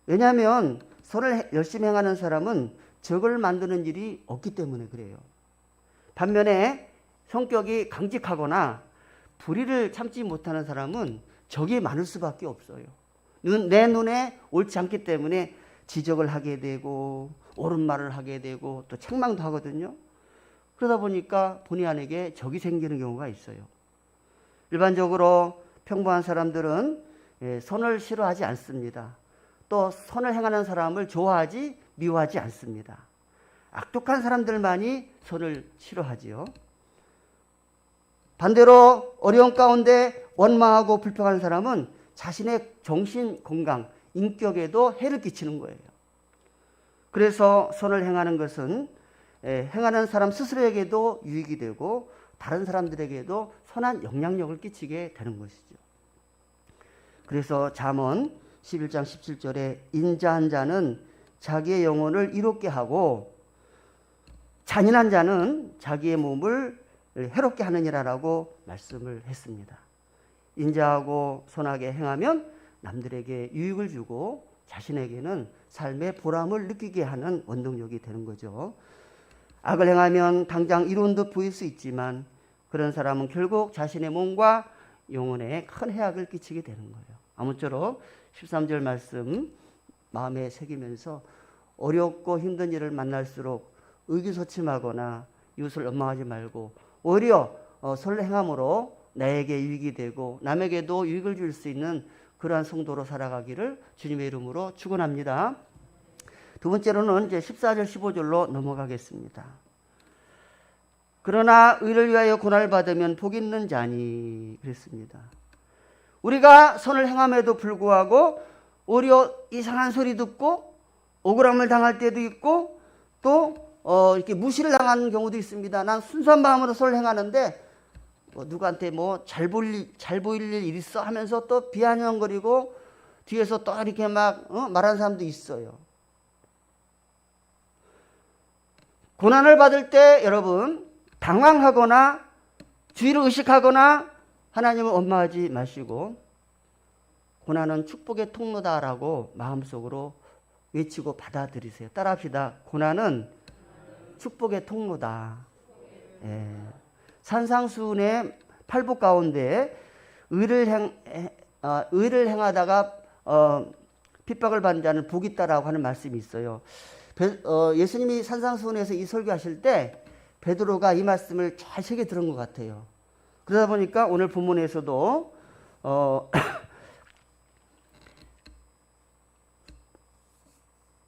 왜냐하면 선을 열심히 행하는 사람은 적을 만드는 일이 없기 때문에 그래요. 반면에 성격이 강직하거나 불의를 참지 못하는 사람은 적이 많을 수밖에 없어요. 내 눈에 옳지 않기 때문에 지적을 하게 되고 옳은 말을 하게 되고 또 책망도 하거든요. 그러다 보니까 본의 아니게 적이 생기는 경우가 있어요. 일반적으로 평범한 사람들은 선을 싫어하지 않습니다. 또 선을 행하는 사람을 좋아하지 미워하지 않습니다. 악독한 사람들만이 선을 싫어하지요. 반대로 어려운 가운데 원망하고 불평하는 사람은 자신의 정신 건강, 인격에도 해를 끼치는 거예요. 그래서 선을 행하는 것은 행하는 사람 스스로에게도 유익이 되고 다른 사람들에게도 선한 영향력을 끼치게 되는 것이죠. 그래서 잠언 11장 17절에 인자한 자는 자기의 영혼을 이롭게 하고 잔인한 자는 자기의 몸을 해롭게 하느니라라고 말씀을 했습니다. 인자하고 선하게 행하면 남들에게 유익을 주고 자신에게는 삶의 보람을 느끼게 하는 원동력이 되는 거죠. 악을 행하면 당장 이룬 듯 보일 수 있지만 그런 사람은 결국 자신의 몸과 영혼에 큰 해악을 끼치게 되는 거예요. 아무쪼록 13절 말씀 마음에 새기면서 어렵고 힘든 일을 만날수록 의기소침하거나 이웃을 원망하지 말고 오히려 선을 행함으로 나에게 유익이 되고 남에게도 유익을 줄 수 있는 그러한 성도로 살아가기를 주님의 이름으로 축원합니다. 두 번째로는 이제 14절 15절로 넘어가겠습니다. 그러나 의를 위하여 고난을 받으면 복 있는 자니 그랬습니다. 우리가 선을 행함에도 불구하고 오히려 이상한 소리 듣고 억울함을 당할 때도 있고 또 이렇게 무시를 당하는 경우도 있습니다. 난 순수한 마음으로 선을 행하는데 누구한테 잘 보일 일 있어 하면서 또 비아냥거리고 뒤에서 또 이렇게 막 말하는 사람도 있어요. 고난을 받을 때 여러분 당황하거나 주의를 의식하거나 하나님을 원망하지 마시고 고난은 축복의 통로다라고 마음속으로 외치고 받아들이세요. 따라합시다. 고난은 축복의 통로다. 산상수훈의 8복 가운데 의를 행하다가 핍박을 받는 자는 복이 있다라고 하는 말씀이 있어요. 예수님이 산상수훈에서 이 설교하실 때 베드로가 이 말씀을 잘 새겨 들은 것 같아요. 그러다 보니까 오늘 본문에서도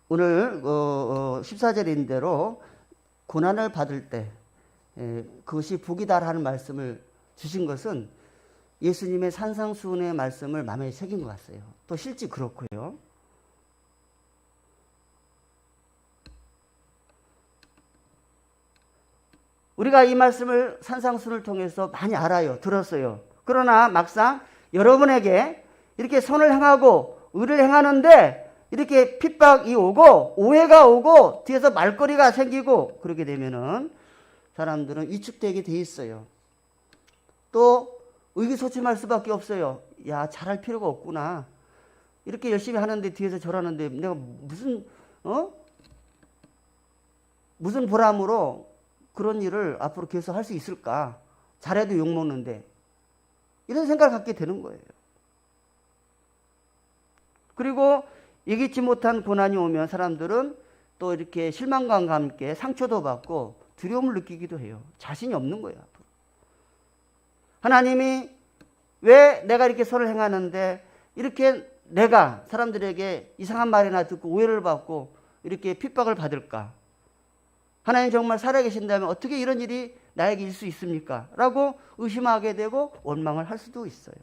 오늘 14절인 대로 고난을 받을 때 그것이 복이다라는 말씀을 주신 것은 예수님의 산상수훈의 말씀을 마음에 새긴 것 같아요. 또 실제 그렇고요. 우리가 이 말씀을 산상수훈을 통해서 많이 알아요. 들었어요. 그러나 막상 여러분에게 이렇게 선을 행하고 의를 행하는데 이렇게 핍박이 오고 오해가 오고 뒤에서 말거리가 생기고 그러게 되면은 사람들은 위축되게 돼 있어요. 또 의기소침할 수밖에 없어요. 야, 잘할 필요가 없구나. 이렇게 열심히 하는데 뒤에서 저러는데 내가 무슨 보람으로 그런 일을 앞으로 계속 할 수 있을까? 잘해도 욕먹는데. 이런 생각을 갖게 되는 거예요. 그리고 예기치 못한 고난이 오면 사람들은 또 이렇게 실망감과 함께 상처도 받고 두려움을 느끼기도 해요. 자신이 없는 거예요. 앞으로. 하나님이 왜 내가 이렇게 선을 행하는데 이렇게 내가 사람들에게 이상한 말이나 듣고 오해를 받고 이렇게 핍박을 받을까? 하나님 정말 살아계신다면 어떻게 이런 일이 나에게 일 수 있습니까? 라고 의심하게 되고 원망을 할 수도 있어요.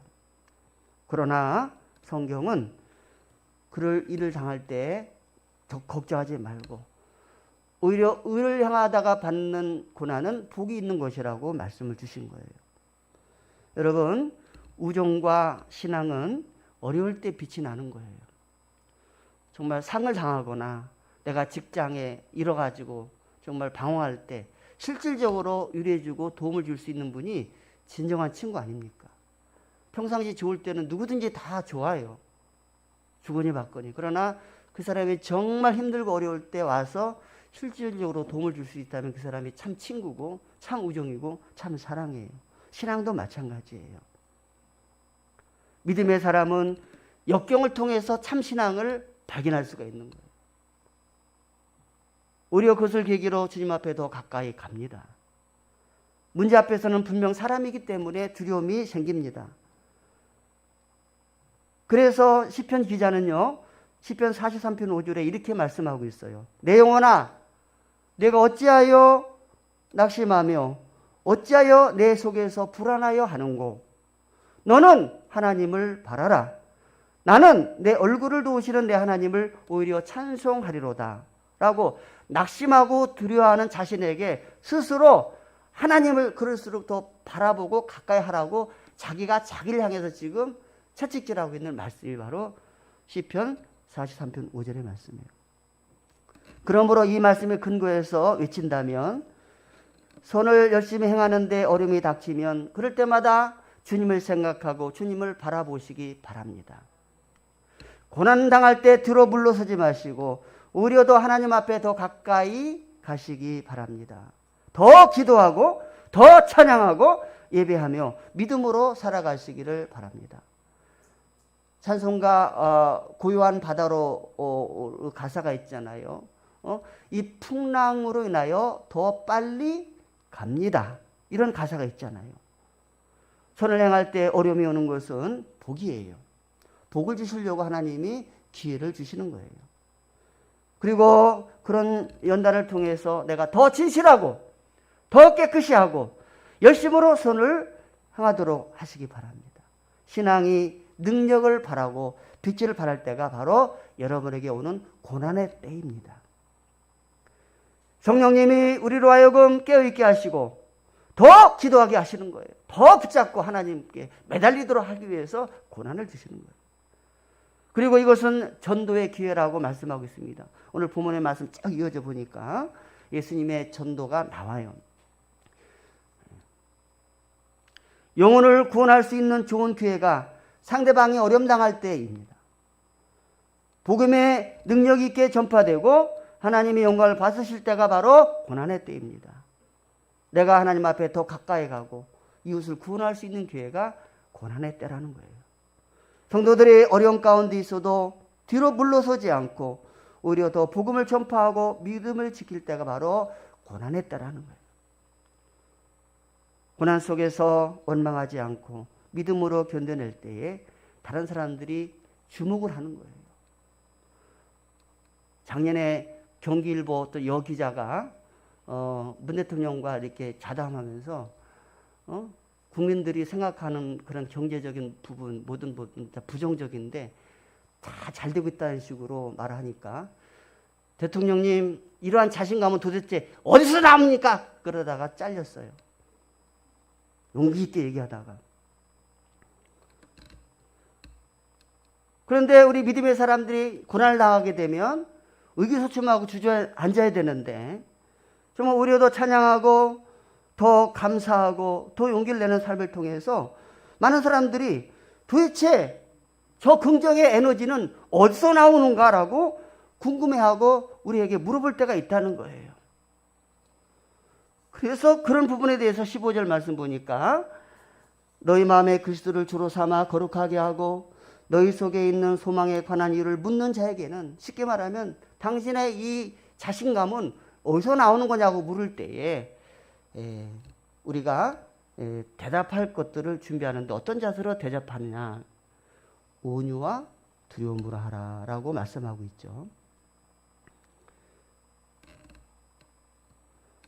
그러나 성경은 그럴 일을 당할 때 더 걱정하지 말고 오히려 의를 향하다가 받는 고난은 복이 있는 것이라고 말씀을 주신 거예요. 여러분, 우정과 신앙은 어려울 때 빛이 나는 거예요. 정말 상을 당하거나 내가 직장에 잃어가지고 정말 방황할 때 실질적으로 위로해주고 도움을 줄 수 있는 분이 진정한 친구 아닙니까? 평상시 좋을 때는 누구든지 다 좋아요. 주거니 받거니. 그러나 그 사람이 정말 힘들고 어려울 때 와서 실질적으로 도움을 줄 수 있다면 그 사람이 참 친구고 참 우정이고 참 사랑이에요. 신앙도 마찬가지예요. 믿음의 사람은 역경을 통해서 참 신앙을 발견할 수가 있는 거예요. 오히려 그것을 계기로 주님 앞에 더 가까이 갑니다. 문제 앞에서는 분명 사람이기 때문에 두려움이 생깁니다. 그래서 시편 기자는요, 시편 43편 5절에 이렇게 말씀하고 있어요. 내 영혼아, 내가 어찌하여 낙심하며 어찌하여 내 속에서 불안하여 하는고? 너는 하나님을 바라라. 나는 내 얼굴을 도우시는 내 하나님을 오히려 찬송하리로다. 라고 낙심하고 두려워하는 자신에게 스스로 하나님을 그럴수록 더 바라보고 가까이 하라고 자기가 자기를 향해서 지금 채찍질하고 있는 말씀이 바로 시편 43편 5절의 말씀이에요. 그러므로 이 말씀을 근거해서 외친다면 선을 열심히 행하는데 어려움이 닥치면 그럴 때마다 주님을 생각하고 주님을 바라보시기 바랍니다. 고난당할 때 뒤로 물러서지 마시고 오히려 더 하나님 앞에 더 가까이 가시기 바랍니다. 더 기도하고 더 찬양하고 예배하며 믿음으로 살아가시기를 바랍니다. 찬송가 고요한 바다로 가사가 있잖아요. 이 풍랑으로 인하여 더 빨리 갑니다. 이런 가사가 있잖아요. 선을 행할 때 어려움이 오는 것은 복이에요. 복을 주시려고 하나님이 기회를 주시는 거예요. 그리고 그런 연단을 통해서 내가 더 진실하고 더 깨끗이 하고 열심으로 선을 행하도록 하시기 바랍니다. 신앙이 능력을 바라고 빛을 발할 때가 바로 여러분에게 오는 고난의 때입니다. 성령님이 우리로 하여금 깨어있게 하시고 더 기도하게 하시는 거예요. 더 붙잡고 하나님께 매달리도록 하기 위해서 고난을 주시는 거예요. 그리고 이것은 전도의 기회라고 말씀하고 있습니다. 오늘 본문의 말씀 쭉 이어져 보니까 예수님의 전도가 나와요. 영혼을 구원할 수 있는 좋은 기회가 상대방이 어려움 당할 때입니다. 복음의 능력 있게 전파되고 하나님의 영광을 받으실 때가 바로 고난의 때입니다. 내가 하나님 앞에 더 가까이 가고 이웃을 구원할 수 있는 기회가 고난의 때라는 거예요. 성도들이 어려움 가운데 있어도 뒤로 물러서지 않고 오히려 더 복음을 전파하고 믿음을 지킬 때가 바로 고난의 때라는 거예요. 고난 속에서 원망하지 않고 믿음으로 견뎌낼 때에 다른 사람들이 주목을 하는 거예요. 작년에 경기일보 또 여기자가 문 대통령과 이렇게 자담하면서 국민들이 생각하는 그런 경제적인 부분 모든 다 부정적인데 다 잘 되고 있다는 식으로 말하니까 대통령님 이러한 자신감은 도대체 어디서 나옵니까? 그러다가 잘렸어요. 용기 있게 얘기하다가. 그런데 우리 믿음의 사람들이 고난을 당하게 되면 의기소침하고 주저앉아야 되는데 정말 오히려 더 찬양하고 더 감사하고 더 용기를 내는 삶을 통해서 많은 사람들이 도대체 저 긍정의 에너지는 어디서 나오는가라고 궁금해하고 우리에게 물어볼 때가 있다는 거예요. 그래서 그런 부분에 대해서 15절 말씀 보니까 너희 마음에 그리스도를 주로 삼아 거룩하게 하고 너희 속에 있는 소망에 관한 이유를 묻는 자에게는 쉽게 말하면 당신의 이 자신감은 어디서 나오는 거냐고 물을 때에 우리가 대답할 것들을 준비하는데 어떤 자세로 대답하느냐. 온유와 두려움으로 하라라고 말씀하고 있죠.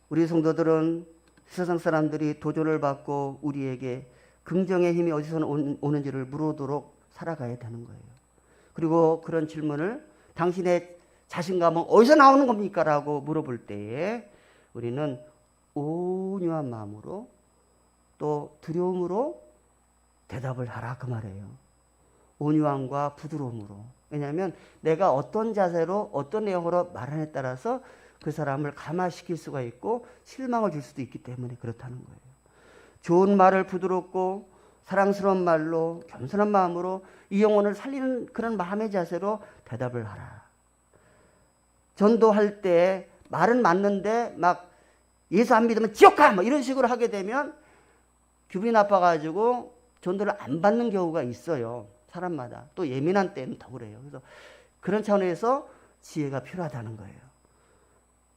우리 성도들은 세상 사람들이 도전을 받고 우리에게 긍정의 힘이 어디서 오는지를 물어도록 살아가야 되는 거예요. 그리고 그런 질문을 당신의 자신감은 어디서 나오는 겁니까? 라고 물어볼 때에 우리는 온유한 마음으로 또 두려움으로 대답을 하라 그 말이에요. 온유함과 부드러움으로. 왜냐하면 내가 어떤 자세로 어떤 내용으로 말하느냐에 따라서 그 사람을 감화시킬 수가 있고 실망을 줄 수도 있기 때문에 그렇다는 거예요. 좋은 말을 부드럽고 사랑스러운 말로 겸손한 마음으로 이 영혼을 살리는 그런 마음의 자세로 대답을 하라. 전도할 때 말은 맞는데 막 예수 안 믿으면 지옥 가! 뭐 이런 식으로 하게 되면 기분이 나빠가지고 전도를 안 받는 경우가 있어요. 사람마다. 또 예민한 때는 더 그래요. 그래서 그런 차원에서 지혜가 필요하다는 거예요.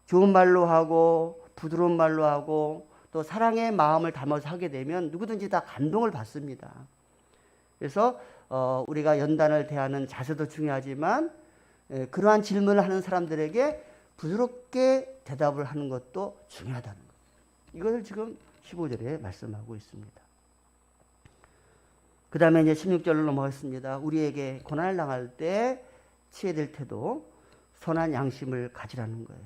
좋은 말로 하고 부드러운 말로 하고 또 사랑의 마음을 담아서 하게 되면 누구든지 다 감동을 받습니다. 그래서 우리가 연단을 대하는 자세도 중요하지만 그러한 질문을 하는 사람들에게 부드럽게 대답을 하는 것도 중요하다는 거예요. 이것을 지금 15절에 말씀하고 있습니다. 그 다음에 이제 16절로 넘어갔습니다. 우리에게 고난을 당할 때 취해될 태도, 선한 양심을 가지라는 거예요.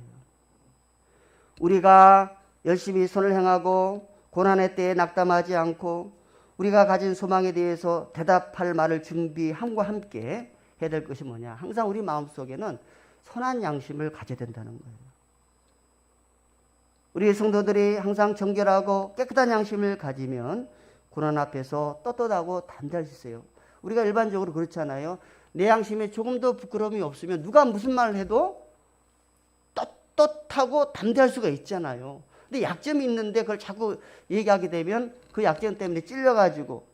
우리가 열심히 선을 행하고 고난의 때에 낙담하지 않고 우리가 가진 소망에 대해서 대답할 말을 준비함과 함께 해야 될 것이 뭐냐. 항상 우리 마음속에는 선한 양심을 가져야 된다는 거예요. 우리 성도들이 항상 정결하고 깨끗한 양심을 가지면 고난 앞에서 떳떳하고 담대할 수 있어요. 우리가 일반적으로 그렇잖아요. 내 양심에 조금 더 부끄러움이 없으면 누가 무슨 말을 해도 떳떳하고 담대할 수가 있잖아요. 근데 약점이 있는데 그걸 자꾸 얘기하게 되면 그 약점 때문에 찔려가지고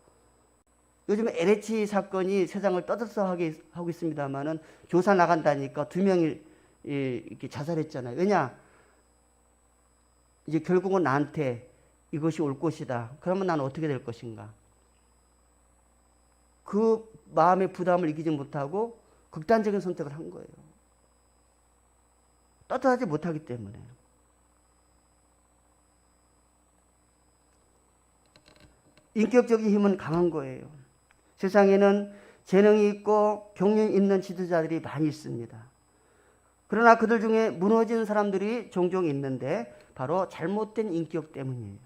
요즘에 LH 사건이 세상을 떠들썩하게 하고 있습니다만은 조사 나간다니까 2명이 이렇게 자살했잖아요. 왜냐? 이제 결국은 나한테 이것이 올 것이다. 그러면 나는 어떻게 될 것인가? 그 마음의 부담을 이기지 못하고 극단적인 선택을 한 거예요. 떳떳하지 못하기 때문에. 인격적인 힘은 강한 거예요. 세상에는 재능이 있고 경륜 있는 지도자들이 많이 있습니다. 그러나 그들 중에 무너진 사람들이 종종 있는데 바로 잘못된 인격 때문이에요.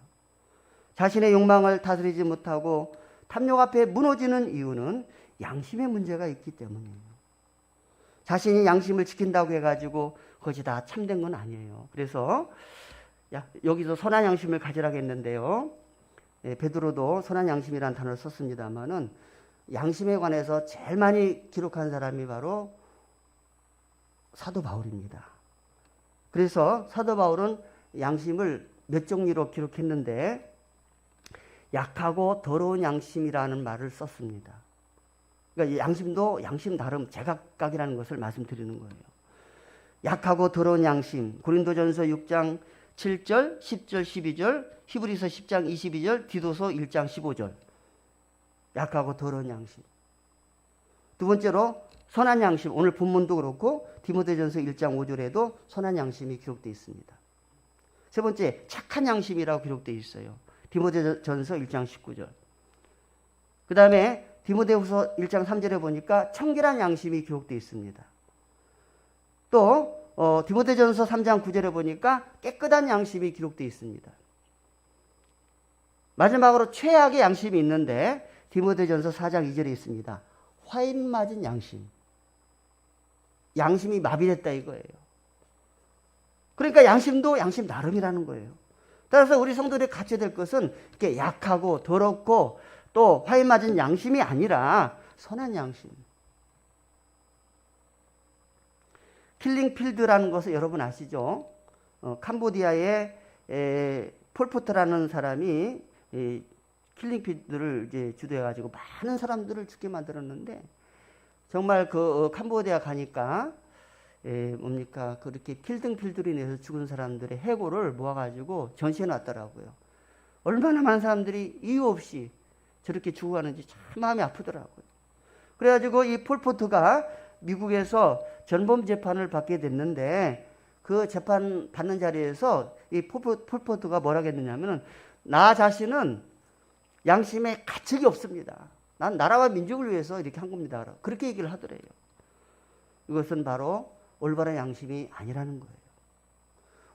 자신의 욕망을 다스리지 못하고 탐욕 앞에 무너지는 이유는 양심의 문제가 있기 때문이에요. 자신이 양심을 지킨다고 해가지고 그것이 다 참된 건 아니에요. 그래서 여기서 선한 양심을 가지라고 했는데요. 베드로도 선한 양심이라는 단어를 썼습니다만은 양심에 관해서 제일 많이 기록한 사람이 바로 사도 바울입니다. 그래서 사도 바울은 양심을 몇 종류로 기록했는데 약하고 더러운 양심이라는 말을 썼습니다. 그러니까 양심도 양심 다름 제각각이라는 것을 말씀드리는 거예요. 약하고 더러운 양심, 고린도전서 6장 7절, 10절, 12절, 히브리서 10장 22절, 디도서 1장 15절. 약하고 더러운 양심. 두 번째로 선한 양심. 오늘 본문도 그렇고 디모데전서 1장 5절에도 선한 양심이 기록되어 있습니다. 세 번째, 착한 양심이라고 기록되어 있어요. 디모데전서 1장 19절. 그 다음에 디모데후서 1장 3절에 보니까 청결한 양심이 기록되어 있습니다. 또 디모데전서 3장 9절에 보니까 깨끗한 양심이 기록되어 있습니다. 마지막으로 최악의 양심이 있는데 디모데전서 4장 2절에 있습니다. 화인 맞은 양심. 양심이 마비됐다 이거예요. 그러니까 양심도 양심 나름이라는 거예요. 따라서 우리 성도들이 갖춰야 될 것은 이렇게 약하고 더럽고 또 화인 맞은 양심이 아니라 선한 양심. 킬링필드라는 것을 여러분 아시죠? 캄보디아의 폴포트라는 사람이 킬링필드를 이제 주도해가지고 많은 사람들을 죽게 만들었는데 정말 그 캄보디아 가니까 뭡니까 그렇게 킬링필드로 인해서 죽은 사람들의 해고를 모아가지고 전시해 놨더라고요. 얼마나 많은 사람들이 이유 없이 저렇게 죽어가는지 참 마음이 아프더라고요. 그래가지고 이 폴포트가 미국에서 전범 재판을 받게 됐는데 그 재판 받는 자리에서 이 폴포트가 뭐라고 했느냐면은 나 자신은 양심에 가책이 없습니다. 난 나라와 민족을 위해서 이렇게 한 겁니다. 그렇게 얘기를 하더래요. 이것은 바로 올바른 양심이 아니라는 거예요.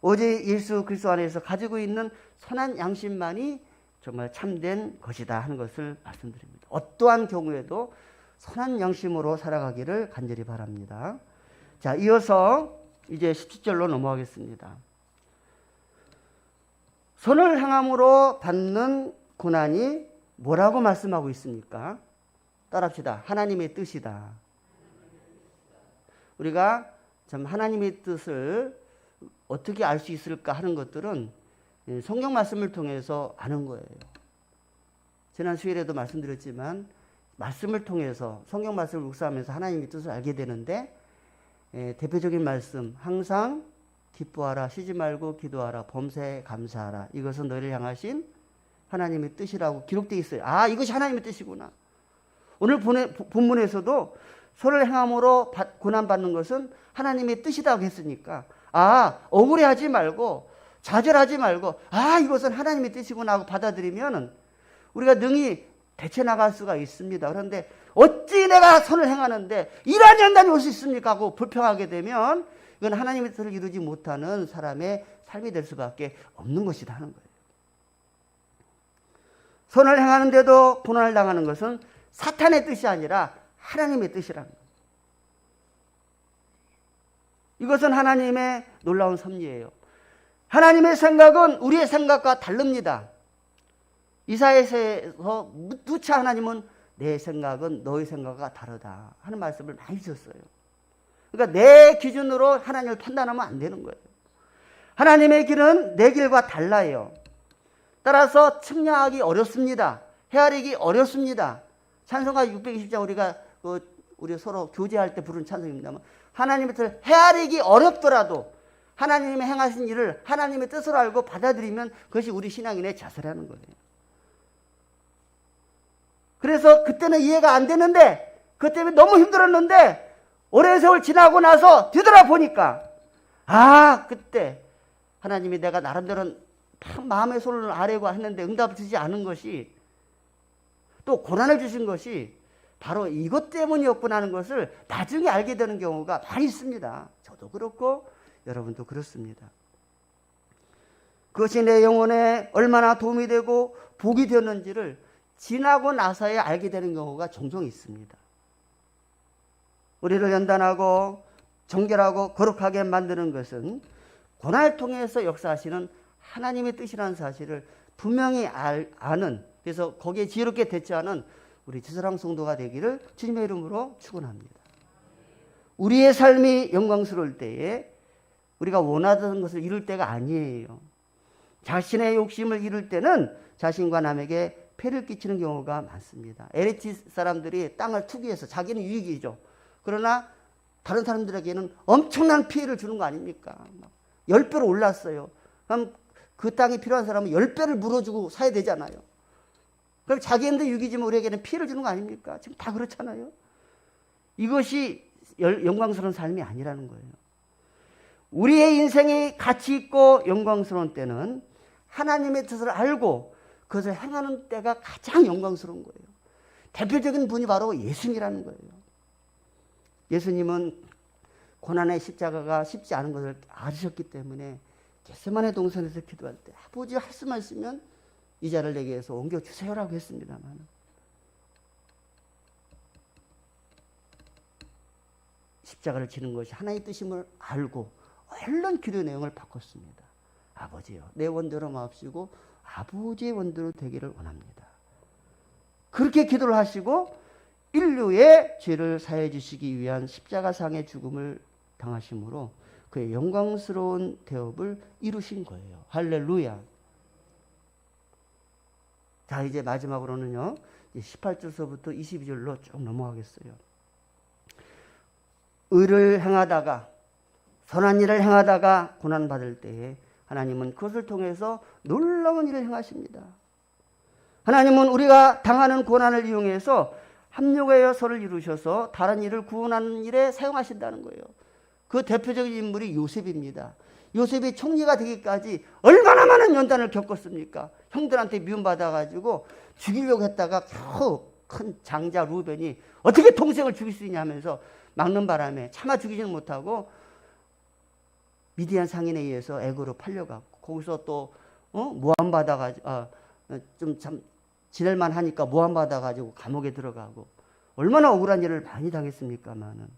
오직 예수 그리스도 안에서 가지고 있는 선한 양심만이 정말 참된 것이다 하는 것을 말씀드립니다. 어떠한 경우에도 선한 양심으로 살아가기를 간절히 바랍니다. 자, 이어서 이제 17절로 넘어가겠습니다. 선을 행함으로 받는 고난이 뭐라고 말씀하고 있습니까? 따라합시다. 하나님의 뜻이다. 우리가 참 하나님의 뜻을 어떻게 알 수 있을까 하는 것들은 성경 말씀을 통해서 아는 거예요. 지난 수요일에도 말씀드렸지만 말씀을 통해서 성경 말씀을 묵상하면서 하나님의 뜻을 알게 되는데 대표적인 말씀 항상 기뻐하라 쉬지 말고 기도하라 범사에 감사하라 이것은 너희를 향하신 하나님의 뜻이라고 기록되어 있어요. 아 이것이 하나님의 뜻이구나. 오늘 본문에서도 선을 행함으로 고난받는 것은 하나님의 뜻이라고 했으니까 아 억울해하지 말고 좌절하지 말고 아 이것은 하나님의 뜻이구나 하고 받아들이면 우리가 능히 대처나갈 수가 있습니다. 그런데 어찌 내가 선을 행하는데 이러한 연단이 올 수 있습니까 하고 불평하게 되면 이건 하나님의 뜻을 이루지 못하는 사람의 삶이 될 수밖에 없는 것이다 하는 거예요. 선을 행하는데도 고난을 당하는 것은 사탄의 뜻이 아니라 하나님의 뜻이라는 거예요. 이것은 하나님의 놀라운 섭리예요. 하나님의 생각은 우리의 생각과 다릅니다. 이사야서에서 누차 하나님은 내 생각은 너의 생각과 다르다 하는 말씀을 많이 주셨어요. 그러니까 내 기준으로 하나님을 판단하면 안 되는 거예요. 하나님의 길은 내 길과 달라요. 따라서 측량하기 어렵습니다. 헤아리기 어렵습니다. 찬송가 620장 우리 서로 교제할 때 부른 찬송입니다만 하나님의 뜻을 헤아리기 어렵더라도 하나님의 행하신 일을 하나님의 뜻으로 알고 받아들이면 그것이 우리 신앙인의 자세라는 거예요. 그래서 그때는 이해가 안 되는데 그것 때문에 너무 힘들었는데 오랜 세월 지나고 나서 뒤돌아보니까 아 그때 하나님이 내가 나름대로 마음의 손을 아래고 했는데 응답을 주지 않은 것이 또 고난을 주신 것이 바로 이것 때문이었구나 하는 것을 나중에 알게 되는 경우가 많이 있습니다. 저도 그렇고 여러분도 그렇습니다. 그것이 내 영혼에 얼마나 도움이 되고 복이 되었는지를 지나고 나서야 알게 되는 경우가 종종 있습니다. 우리를 연단하고 정결하고 거룩하게 만드는 것은 고난을 통해서 역사하시는 하나님의 뜻이라는 사실을 분명히 아는 그래서 거기에 지혜롭게 대처하는 우리 주사랑 성도가 되기를 주님의 이름으로 축원합니다. 우리의 삶이 영광스러울 때에 우리가 원하던 것을 이룰 때가 아니에요. 자신의 욕심을 이룰 때는 자신과 남에게 폐를 끼치는 경우가 많습니다. LH 사람들이 땅을 투기해서 자기는 유익이죠. 그러나 다른 사람들에게는 엄청난 피해를 주는 거 아닙니까? 10배로 올랐어요. 그럼 그 땅이 필요한 사람은 10배를 물어주고 사야 되잖아요. 그럼 자기한테 유익이지만 우리에게는 피해를 주는 거 아닙니까? 지금 다 그렇잖아요. 이것이 영광스러운 삶이 아니라는 거예요. 우리의 인생이 가치 있고 영광스러운 때는 하나님의 뜻을 알고 그것을 행하는 때가 가장 영광스러운 거예요. 대표적인 분이 바로 예수님이라는 거예요. 예수님은 고난의 십자가가 쉽지 않은 것을 알으셨기 때문에 겟세마네 동산에서 기도할 때 아버지 할 수만 있으면 이 자를 내게서 옮겨주세요라고 했습니다만 십자가를 지는 것이 하나님의 뜻임을 알고 얼른 기도의 내용을 바꿨습니다. 아버지요, 내 원대로 마옵시고 아버지의 원대로 되기를 원합니다. 그렇게 기도를 하시고 인류의 죄를 사해 주시기 위한 십자가상의 죽음을 당하심으로 그의 영광스러운 대업을 이루신 거예요. 할렐루야. 자, 이제 마지막으로는요, 18절서부터 22절로 쭉 넘어가겠어요. 의를 행하다가 선한 일을 행하다가 고난받을 때에 하나님은 그것을 통해서 놀라운 일을 행하십니다. 하나님은 우리가 당하는 고난을 이용해서 합력하여 서를 이루셔서 다른 일을 구원하는 일에 사용하신다는 거예요. 그 대표적인 인물이 요셉입니다. 요셉이 총리가 되기까지 얼마나 많은 연단을 겪었습니까? 형들한테 미움받아가지고 죽이려고 했다가 겨우 큰 장자 루벤이 어떻게 동생을 죽일 수 있냐 하면서 막는 바람에 차마 죽이지는 못하고 미디안 상인에 의해서 애고로 팔려갔고 거기서 또 모함받아가지고 좀 참 지낼만 하니까 모함받아가지고 감옥에 들어가고 얼마나 억울한 일을 많이 당했습니까마는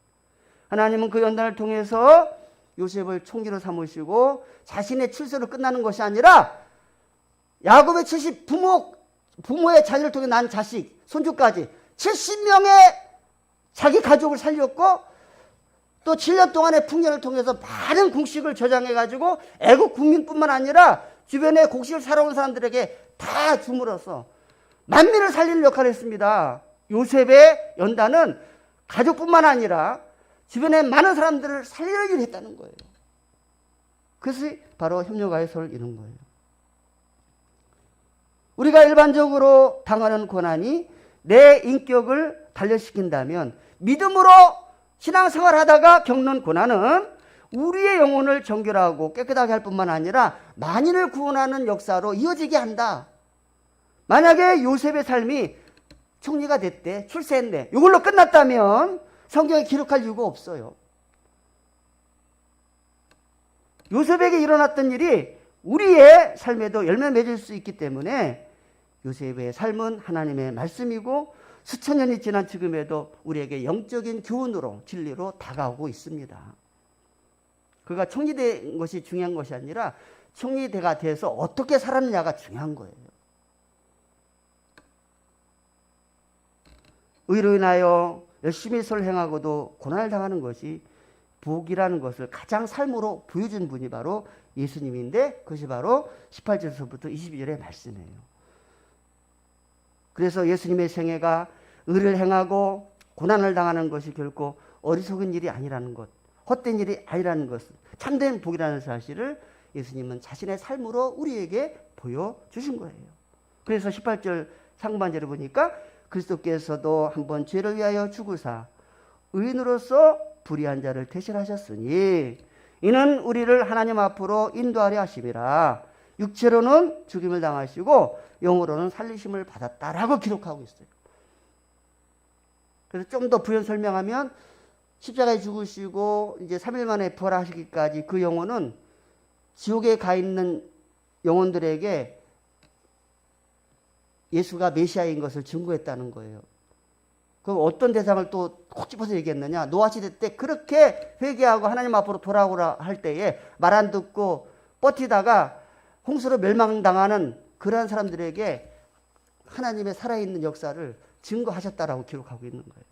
하나님은 그 연단을 통해서 요셉을 총리로 삼으시고 자신의 출세로 끝나는 것이 아니라 야곱의 70 부모의 자녀를 통해 난 자식 손주까지 70명의 자기 가족을 살렸고 또 7년 동안의 풍년을 통해서 많은 곡식을 저장해가지고 애국 국민뿐만 아니라 주변에 곡식을 살아온 사람들에게 다 줌으로써 만민을 살리는 역할을 했습니다. 요셉의 연단은 가족뿐만 아니라 주변에 많은 사람들을 살리려 했다는 거예요. 그것이 바로 협력하여 서를 이룬 거예요. 우리가 일반적으로 당하는 고난이 내 인격을 단련시킨다면 믿음으로 신앙생활 하다가 겪는 고난은 우리의 영혼을 정결하고 깨끗하게 할 뿐만 아니라 만인을 구원하는 역사로 이어지게 한다. 만약에 요셉의 삶이 총리가 됐대, 출세했네, 이걸로 끝났다면 성경에 기록할 이유가 없어요. 요셉에게 일어났던 일이 우리의 삶에도 열매 맺을 수 있기 때문에 요셉의 삶은 하나님의 말씀이고 수천 년이 지난 지금에도 우리에게 영적인 교훈으로 진리로 다가오고 있습니다. 그가 총리된 것이 중요한 것이 아니라 총리가 돼서 어떻게 살았느냐가 중요한 거예요. 의로 인하여 열심히 선을 행하고도 고난을 당하는 것이 복이라는 것을 가장 삶으로 보여준 분이 바로 예수님인데 그것이 바로 18절부터 22절의 말씀이에요. 그래서 예수님의 생애가 의를 행하고 고난을 당하는 것이 결코 어리석은 일이 아니라는 것, 헛된 일이 아니라는 것, 참된 복이라는 사실을 예수님은 자신의 삶으로 우리에게 보여주신 거예요. 그래서 18절 상반절에 보니까 그리스도께서도 한번 죄를 위하여 죽으사 의인으로서 불의한 자를 대신하셨으니 이는 우리를 하나님 앞으로 인도하려 하심이라. 육체로는 죽임을 당하시고 영으로는 살리심을 받았다라고 기록하고 있어요. 그래서 좀 더 부연 설명하면 십자가에 죽으시고 이제 3일 만에 부활하시기까지 그 영혼은 지옥에 가 있는 영혼들에게 예수가 메시아인 것을 증거했다는 거예요. 그럼 어떤 대상을 또 콕 집어서 얘기했느냐? 노아 시대 때 그렇게 회개하고 하나님 앞으로 돌아오라 할 때에 말 안 듣고 버티다가 홍수로 멸망당하는 그러한 사람들에게 하나님의 살아있는 역사를 증거하셨다라고 기록하고 있는 거예요.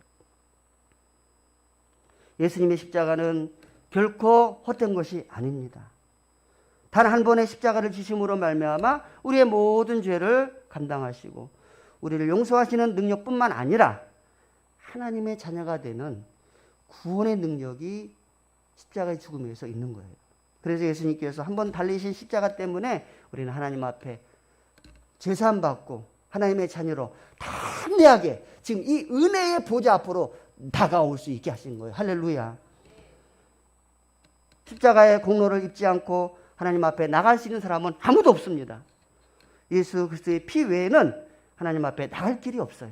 예수님의 십자가는 결코 헛된 것이 아닙니다. 단 한 번의 십자가를 지심으로 말미암아 우리의 모든 죄를 감당하시고 우리를 용서하시는 능력뿐만 아니라 하나님의 자녀가 되는 구원의 능력이 십자가의 죽음에서 있는 거예요. 그래서 예수님께서 한 번 달리신 십자가 때문에 우리는 하나님 앞에 제사함 받고 하나님의 자녀로 담대하게 지금 이 은혜의 보좌 앞으로 다가올 수 있게 하신 거예요. 할렐루야. 십자가의 공로를 입지 않고 하나님 앞에 나갈 수 있는 사람은 아무도 없습니다. 예수 그리스도의 피 외에는 하나님 앞에 나갈 길이 없어요.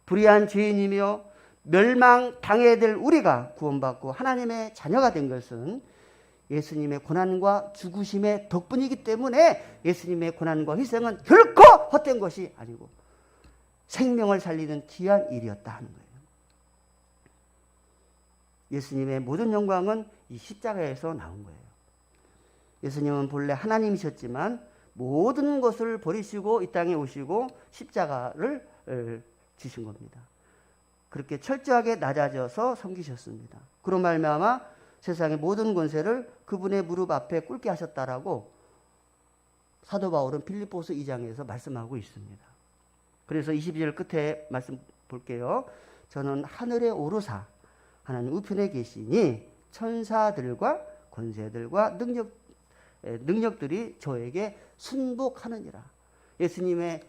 불의한 죄인이며 멸망당해야 될 우리가 구원받고 하나님의 자녀가 된 것은 예수님의 고난과 죽으심의 덕분이기 때문에 예수님의 고난과 희생은 결코 헛된 것이 아니고 생명을 살리는 귀한 일이었다 하는 거예요. 예수님의 모든 영광은 이 십자가에서 나온 거예요. 예수님은 본래 하나님이셨지만 모든 것을 버리시고 이 땅에 오시고 십자가를 지신 겁니다. 그렇게 철저하게 낮아져서 섬기셨습니다. 그로 말미암아 세상의 모든 권세를 그분의 무릎 앞에 꿇게 하셨다라고 사도 바울은 빌립보서 2장에서 말씀하고 있습니다. 그래서 22절 끝에 말씀 볼게요. 저는 하늘에 오르사 하나님 우편에 계시니 천사들과 권세들과 능력들이 저에게 순복하느니라. 예수님의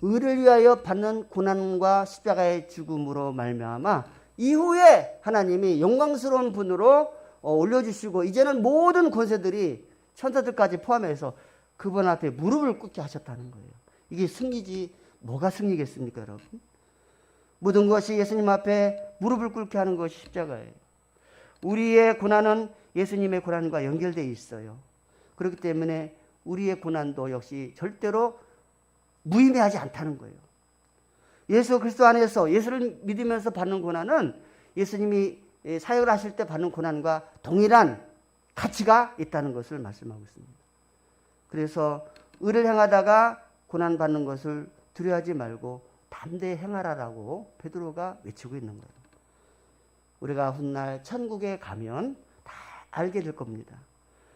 의를 위하여 받는 고난과 십자가의 죽음으로 말미암아 이후에 하나님이 영광스러운 분으로 올려주시고 이제는 모든 권세들이 천사들까지 포함해서 그분 앞에 무릎을 꿇게 하셨다는 거예요. 이게 승리지 뭐가 승리겠습니까, 여러분? 모든 것이 예수님 앞에 무릎을 꿇게 하는 것이 십자가예요. 우리의 고난은 예수님의 고난과 연결되어 있어요. 그렇기 때문에 우리의 고난도 역시 절대로 무의미하지 않다는 거예요. 예수 그리스도 안에서 예수를 믿으면서 받는 고난은 예수님이 사역을 하실 때 받는 고난과 동일한 가치가 있다는 것을 말씀하고 있습니다. 그래서 의를 행하다가 고난받는 것을 두려워하지 말고 담대히 행하라라고 베드로가 외치고 있는 거예요. 우리가 훗날 천국에 가면 다 알게 될 겁니다.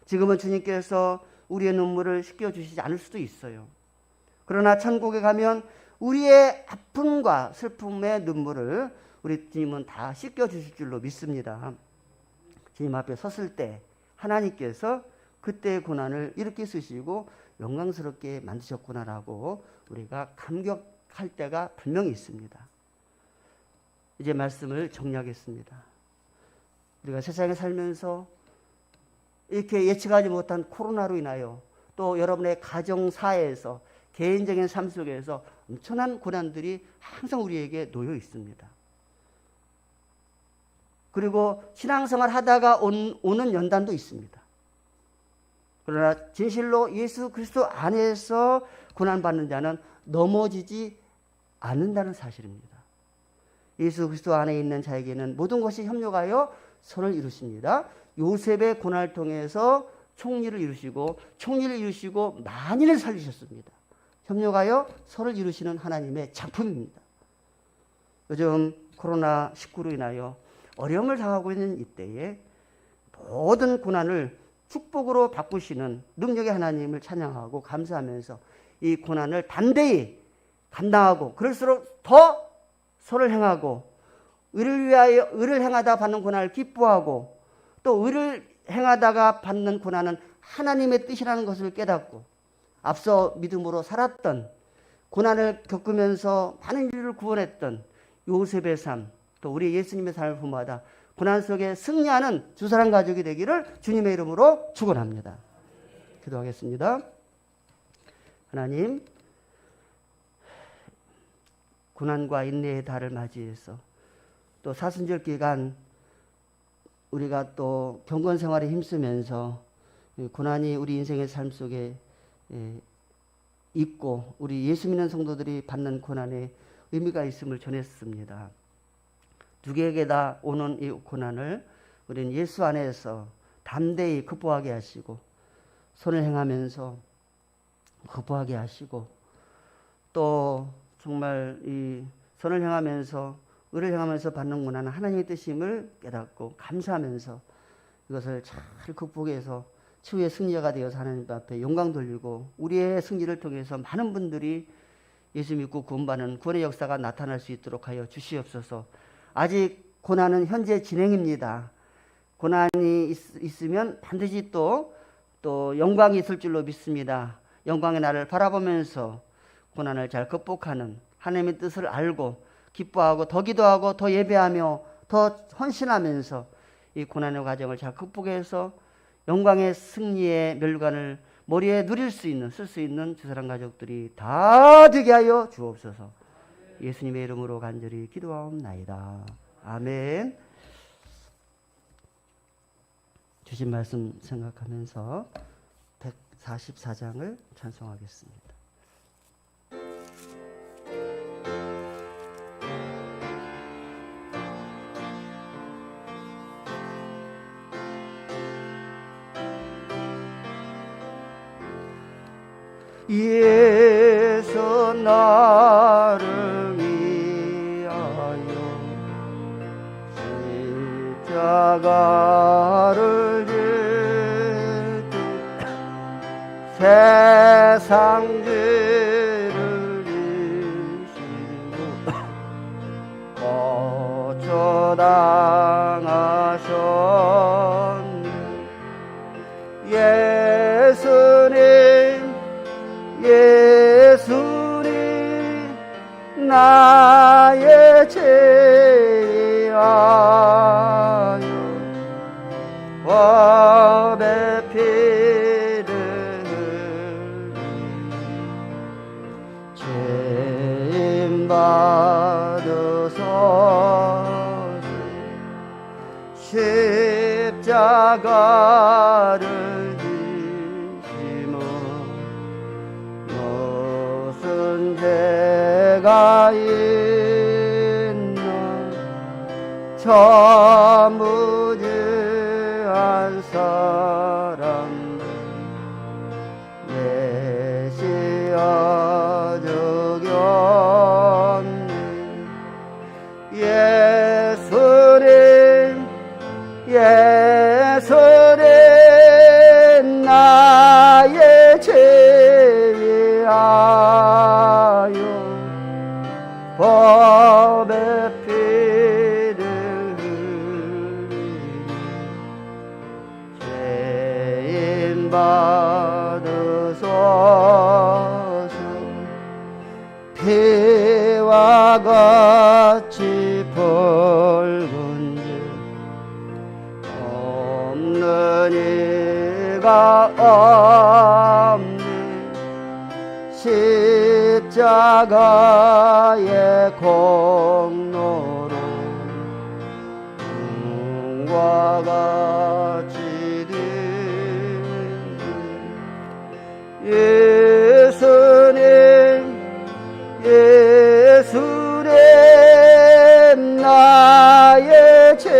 지금은 주님께서 우리의 눈물을 씻겨주시지 않을 수도 있어요. 그러나 천국에 가면 우리의 아픔과 슬픔의 눈물을 우리 주님은 다 씻겨주실 줄로 믿습니다. 주님 앞에 섰을 때 하나님께서 그때의 고난을 이렇게 쓰시고 영광스럽게 만드셨구나라고 우리가 감격할 때가 분명히 있습니다. 이제 말씀을 정리하겠습니다. 우리가 세상에 살면서 이렇게 예측하지 못한 코로나로 인하여 또 여러분의 가정사에서 개인적인 삶 속에서 엄청난 고난들이 항상 우리에게 놓여 있습니다. 그리고 신앙생활 하다가 오는 연단도 있습니다. 그러나 진실로 예수 그리스도 안에서 고난받는 자는 넘어지지 않는다는 사실입니다. 예수 그리스도 안에 있는 자에게는 모든 것이 협력하여 선을 이루십니다. 요셉의 고난을 통해서 총리를 이루시고 만인을 살리셨습니다. 협력하여 선을 이루시는 하나님의 작품입니다. 요즘 코로나19로 인하여 어려움을 당하고 있는 이때에 모든 고난을 축복으로 바꾸시는 능력의 하나님을 찬양하고 감사하면서 이 고난을 담대히 감당하고 그럴수록 더 선을 행하고 의를 행하다 받는 고난을 기뻐하고 또 의를 행하다가 받는 고난은 하나님의 뜻이라는 것을 깨닫고 앞서 믿음으로 살았던 고난을 겪으면서 많은 인류를 구원했던 요셉의 삶 또 우리 예수님의 삶을 품어하다 고난 속에 승리하는 주사람 가족이 되기를 주님의 이름으로 축원합니다. 기도하겠습니다. 하나님, 고난과 인내의 달을 맞이해서 또 사순절 기간 우리가 또 경건 생활에 힘쓰면서 고난이 우리 인생의 삶 속에 있고 우리 예수 믿는 성도들이 받는 고난에 의미가 있음을 전했습니다. 누구에게나 오는 이 고난을 우리는 예수 안에서 담대히 극복하게 하시고 선을 행하면서 극복하게 하시고 또 정말 이 선을 행하면서 의를 행하면서 받는 고난은 하나님의 뜻임을 깨닫고 감사하면서 이것을 잘 극복해서 최후의 승리자가 되어서 하나님 앞에 영광 돌리고 우리의 승리를 통해서 많은 분들이 예수 믿고 구원받는 구원의 역사가 나타날 수 있도록 하여 주시옵소서. 아직 고난은 현재 진행입니다. 고난이 있으면 반드시 또 영광이 있을 줄로 믿습니다. 영광의 날을 바라보면서 고난을 잘 극복하는 하나님의 뜻을 알고 기뻐하고 더 기도하고 더 예배하며 더 헌신하면서 이 고난의 과정을 잘 극복해서 영광의 승리의 멸관을 머리에 누릴 수 있는, 쓸 수 있는 주사랑 가족들이 다 되게 하여 주옵소서. 예수님의 이름으로 간절히 기도하옵나이다. 아멘. 주신 말씀 생각하면서 144장을 찬송하겠습니다. 예수 나를 위하여 십자가를 지고 세상 죄를 지시고 거처당하셨네. 예수님 나의 죄하여 법의 피를 죄인 받으소서. 십자가를 죄가 있나 저 무죄한 사람들 내시어 죽였네. 예수님 나의 죄하여 법의 피를 죄인 받으소서. 피와 같이 붉은 죄 없는 이가 없네. 십자가의 공로로 금과 같이 예수님 나의 죄하여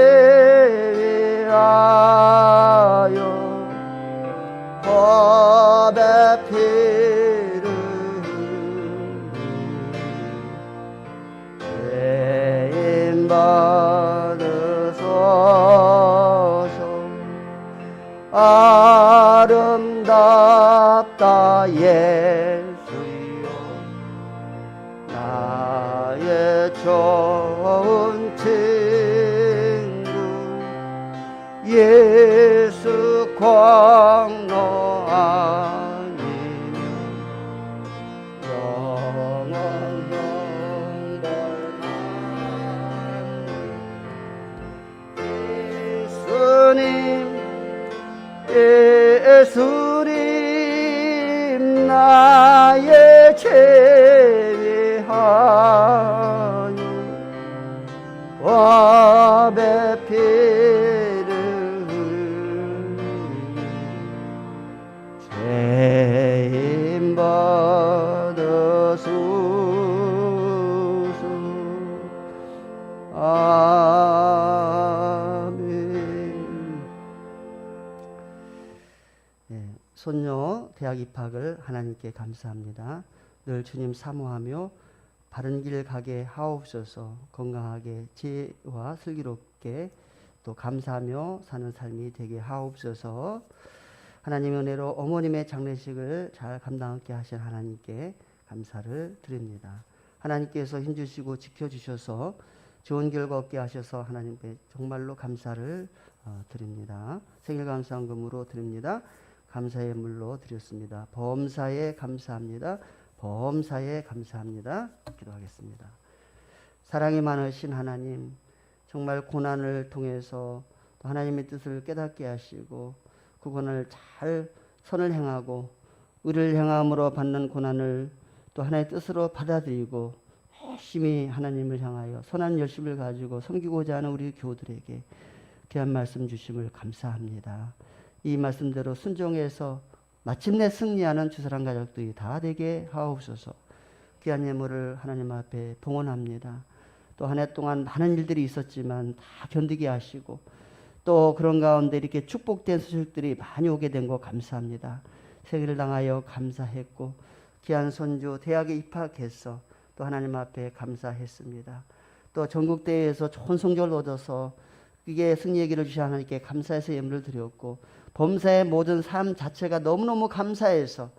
법의 피를 죄인 받으소서. 아름답다 예수여 나의 좋은 친구. 예수 광로 아니면 영원 예수님 나의 죄하여 법의 피를 죄인 받으소서. 손녀 대학 입학을 하나님께 감사합니다. 늘 주님 사모하며 바른 길 가게 하옵소서. 건강하게 지혜와 슬기롭게 또 감사하며 사는 삶이 되게 하옵소서. 하나님의 은혜로 어머님의 장례식을 잘 감당하게 하신 하나님께 감사를 드립니다. 하나님께서 힘주시고 지켜주셔서 좋은 결과 얻게 하셔서 하나님께 정말로 감사를 드립니다. 생일 감사헌금으로 드립니다. 감사의 물로 드렸습니다. 범사에 감사합니다. 범사에 감사합니다. 기도하겠습니다. 사랑이 많으신 하나님, 정말 고난을 통해서 또 하나님의 뜻을 깨닫게 하시고 그 고난을 잘 선을 행하고 의를 행함으로 받는 고난을 또 하나의 뜻으로 받아들이고 열심히 하나님을 향하여 선한 열심을 가지고 섬기고자 하는 우리 교우들에게 귀한 말씀 주심을 감사합니다. 이 말씀대로 순종해서 마침내 승리하는 주사랑 가족들이 다 되게 하옵소서. 귀한 예물을 하나님 앞에 봉헌합니다. 또 한 해 동안 많은 일들이 있었지만 다 견디게 하시고 또 그런 가운데 이렇게 축복된 소식들이 많이 오게 된 거 감사합니다. 세계를 당하여 감사했고 귀한 손주 대학에 입학해서 또 하나님 앞에 감사했습니다. 또 전국대회에서 좋은 성적을 얻어서 이게 승리의 길을 주신 하나님께 감사해서 예물을 드렸고 범사의 모든 삶 자체가 너무너무 감사해서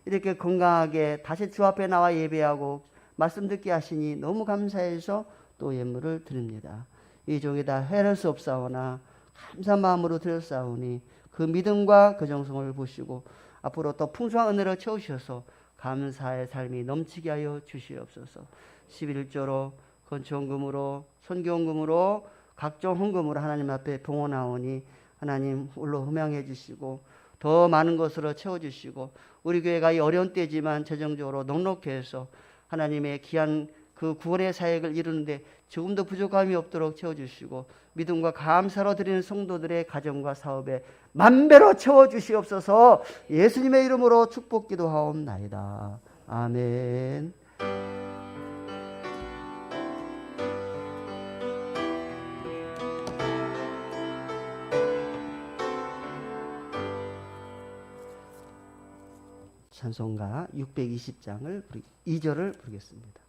이렇게 건강하게 다시 주 앞에 나와 예배하고 말씀 듣게 하시니 너무 감사해서 또 예물을 드립니다. 이 종이 다 헤아릴 수 없사오나 감사한 마음으로 드렸사오니 그 믿음과 그 정성을 보시고 앞으로 또 풍성한 은혜로 채우셔서 감사의 삶이 넘치게 하여 주시옵소서. 11조로 건축원금으로 선교원금으로 각종 헌금으로 하나님 앞에 봉헌하오니 하나님 홀로 흠양해 주시고 더 많은 것으로 채워주시고 우리 교회가 이 어려운 때지만 재정적으로 넉넉해 해서 하나님의 귀한 그 구원의 사역을 이루는데 조금도 부족함이 없도록 채워주시고 믿음과 감사로 드리는 성도들의 가정과 사업에 만배로 채워주시옵소서. 예수님의 이름으로 축복 기도하옵나이다. 아멘. 찬송가 620장을 2절을 부르겠습니다.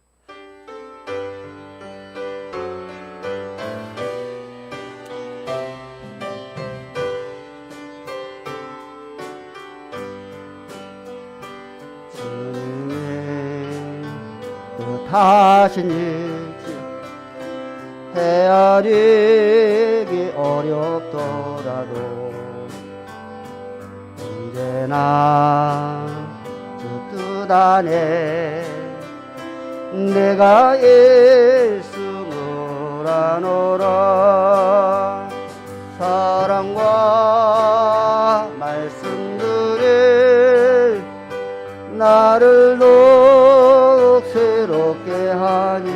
주님의 뜻하신 일지 헤아리기 어렵더라도 언제나 뜻 안에 내가 예수를 아노라. 사랑과 말씀들이 나를 더욱 새롭게 하니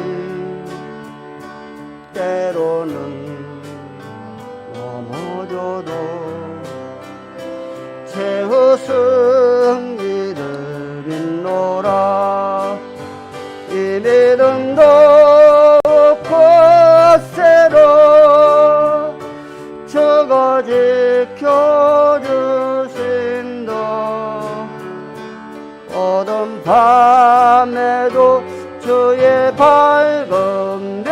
때로는 넘어져도 최후 승리를 믿노라. 이 믿음도 꽃새로 적어 지켜주신다. 어둠 밤에도 주의 밝음에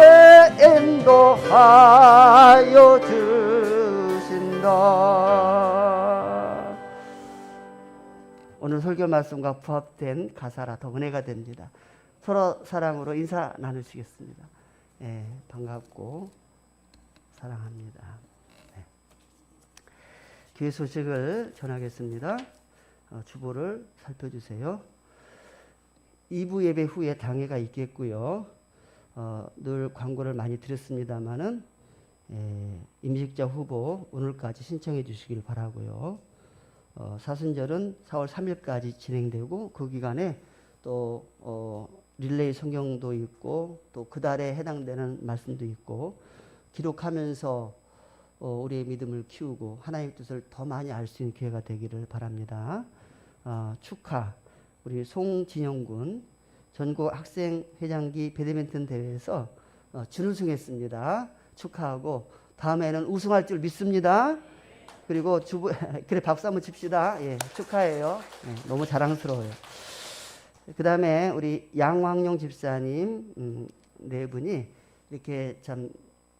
인도하여 주신다. 오늘 설교 말씀과 부합된 가사라 더 은혜가 됩니다. 서로 사랑으로 인사 나누시겠습니다. 예, 반갑고 사랑합니다. 네. 교회 소식을 전하겠습니다. 주보를 살펴주세요. 2부 예배 후에 당회가 있겠고요. 늘 광고를 많이 드렸습니다마는 임직자 후보 오늘까지 신청해 주시길 바라고요. 사순절은 4월 3일까지 진행되고 그 기간에 또 릴레이 성경도 있고 또 그 달에 해당되는 말씀도 있고 기록하면서 우리의 믿음을 키우고 하나님의 뜻을 더 많이 알 수 있는 기회가 되기를 바랍니다. 축하. 우리 송진영 군 전국 학생회장기 배드민턴 대회에서 준우승했습니다. 축하하고 다음에는 우승할 줄 믿습니다. 그리고 그래 박수 한번 칩시다. 예, 축하해요. 예, 너무 자랑스러워요. 그 다음에 우리 양황용 집사님 네 분이 이렇게 참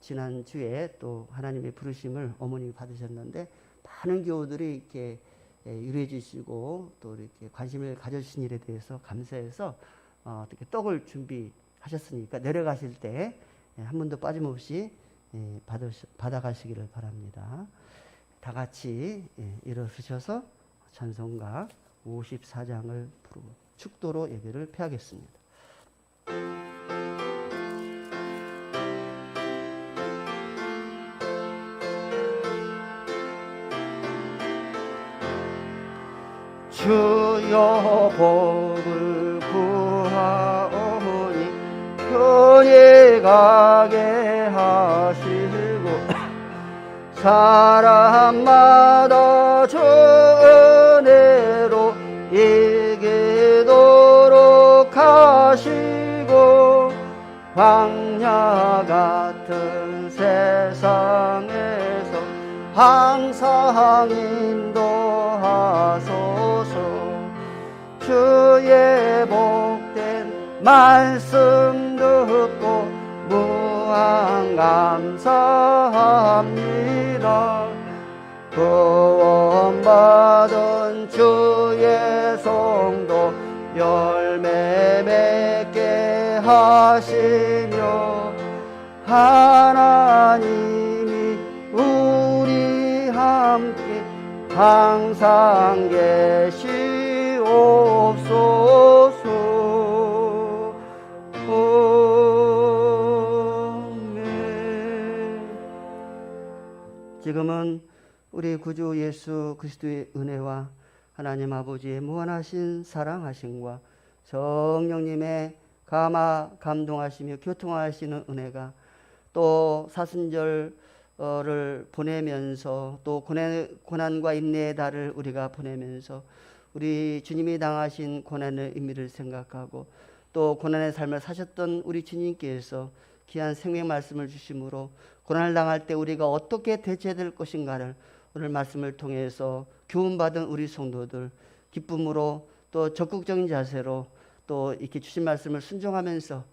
지난주에 또 하나님의 부르심을 어머님이 받으셨는데 많은 교우들이 이렇게 유래해 주시고 또 이렇게 관심을 가져주신 일에 대해서 감사해서 어떻게 떡을 준비하셨으니까 내려가실 때 한 번도 빠짐없이 받아가시기를 바랍니다. 다 같이 일어서셔서 찬송가 54장을 부르고 축도로 예배를 폐하겠습니다. 주여 복을 구하오니 편히 가게 하시고 사람마다 주 은혜로 이기도록 하시고 광야 같은 세상에서 항상 인도하소서. 주의 복된 말씀 듣고 무한 감사합니다. 구원받은 주의 성도 열매 맺게 하시며 하나님이 우리 함께 항상 계시옵소서. 아멘. 지금은 우리 구주 예수 그리스도의 은혜와 하나님 아버지의 무한하신 사랑하심과 성령님의 감동하시며 교통하시는 은혜가 또 사순절을 보내면서 또 고난과 인내의 달을 우리가 보내면서 우리 주님이 당하신 고난의 의미를 생각하고 또 고난의 삶을 사셨던 우리 주님께서 귀한 생명 말씀을 주심으로 고난을 당할 때 우리가 어떻게 대처해야 될 것인가를 오늘 말씀을 통해서 교훈받은 우리 성도들 기쁨으로 또 적극적인 자세로 또 이렇게 주신 말씀을 순종하면서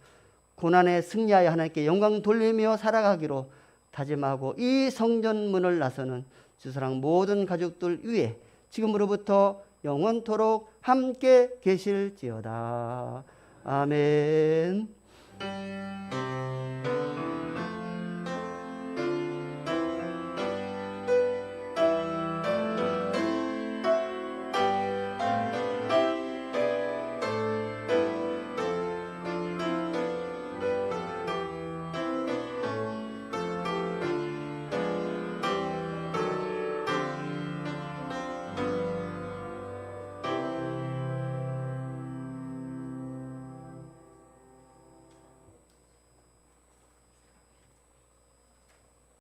고난에 승리하여 하나님께 영광 돌리며 살아가기로 다짐하고 이 성전문을 나서는 주사랑 모든 가족들 위에 지금으로부터 영원토록 함께 계실지어다. 아멘.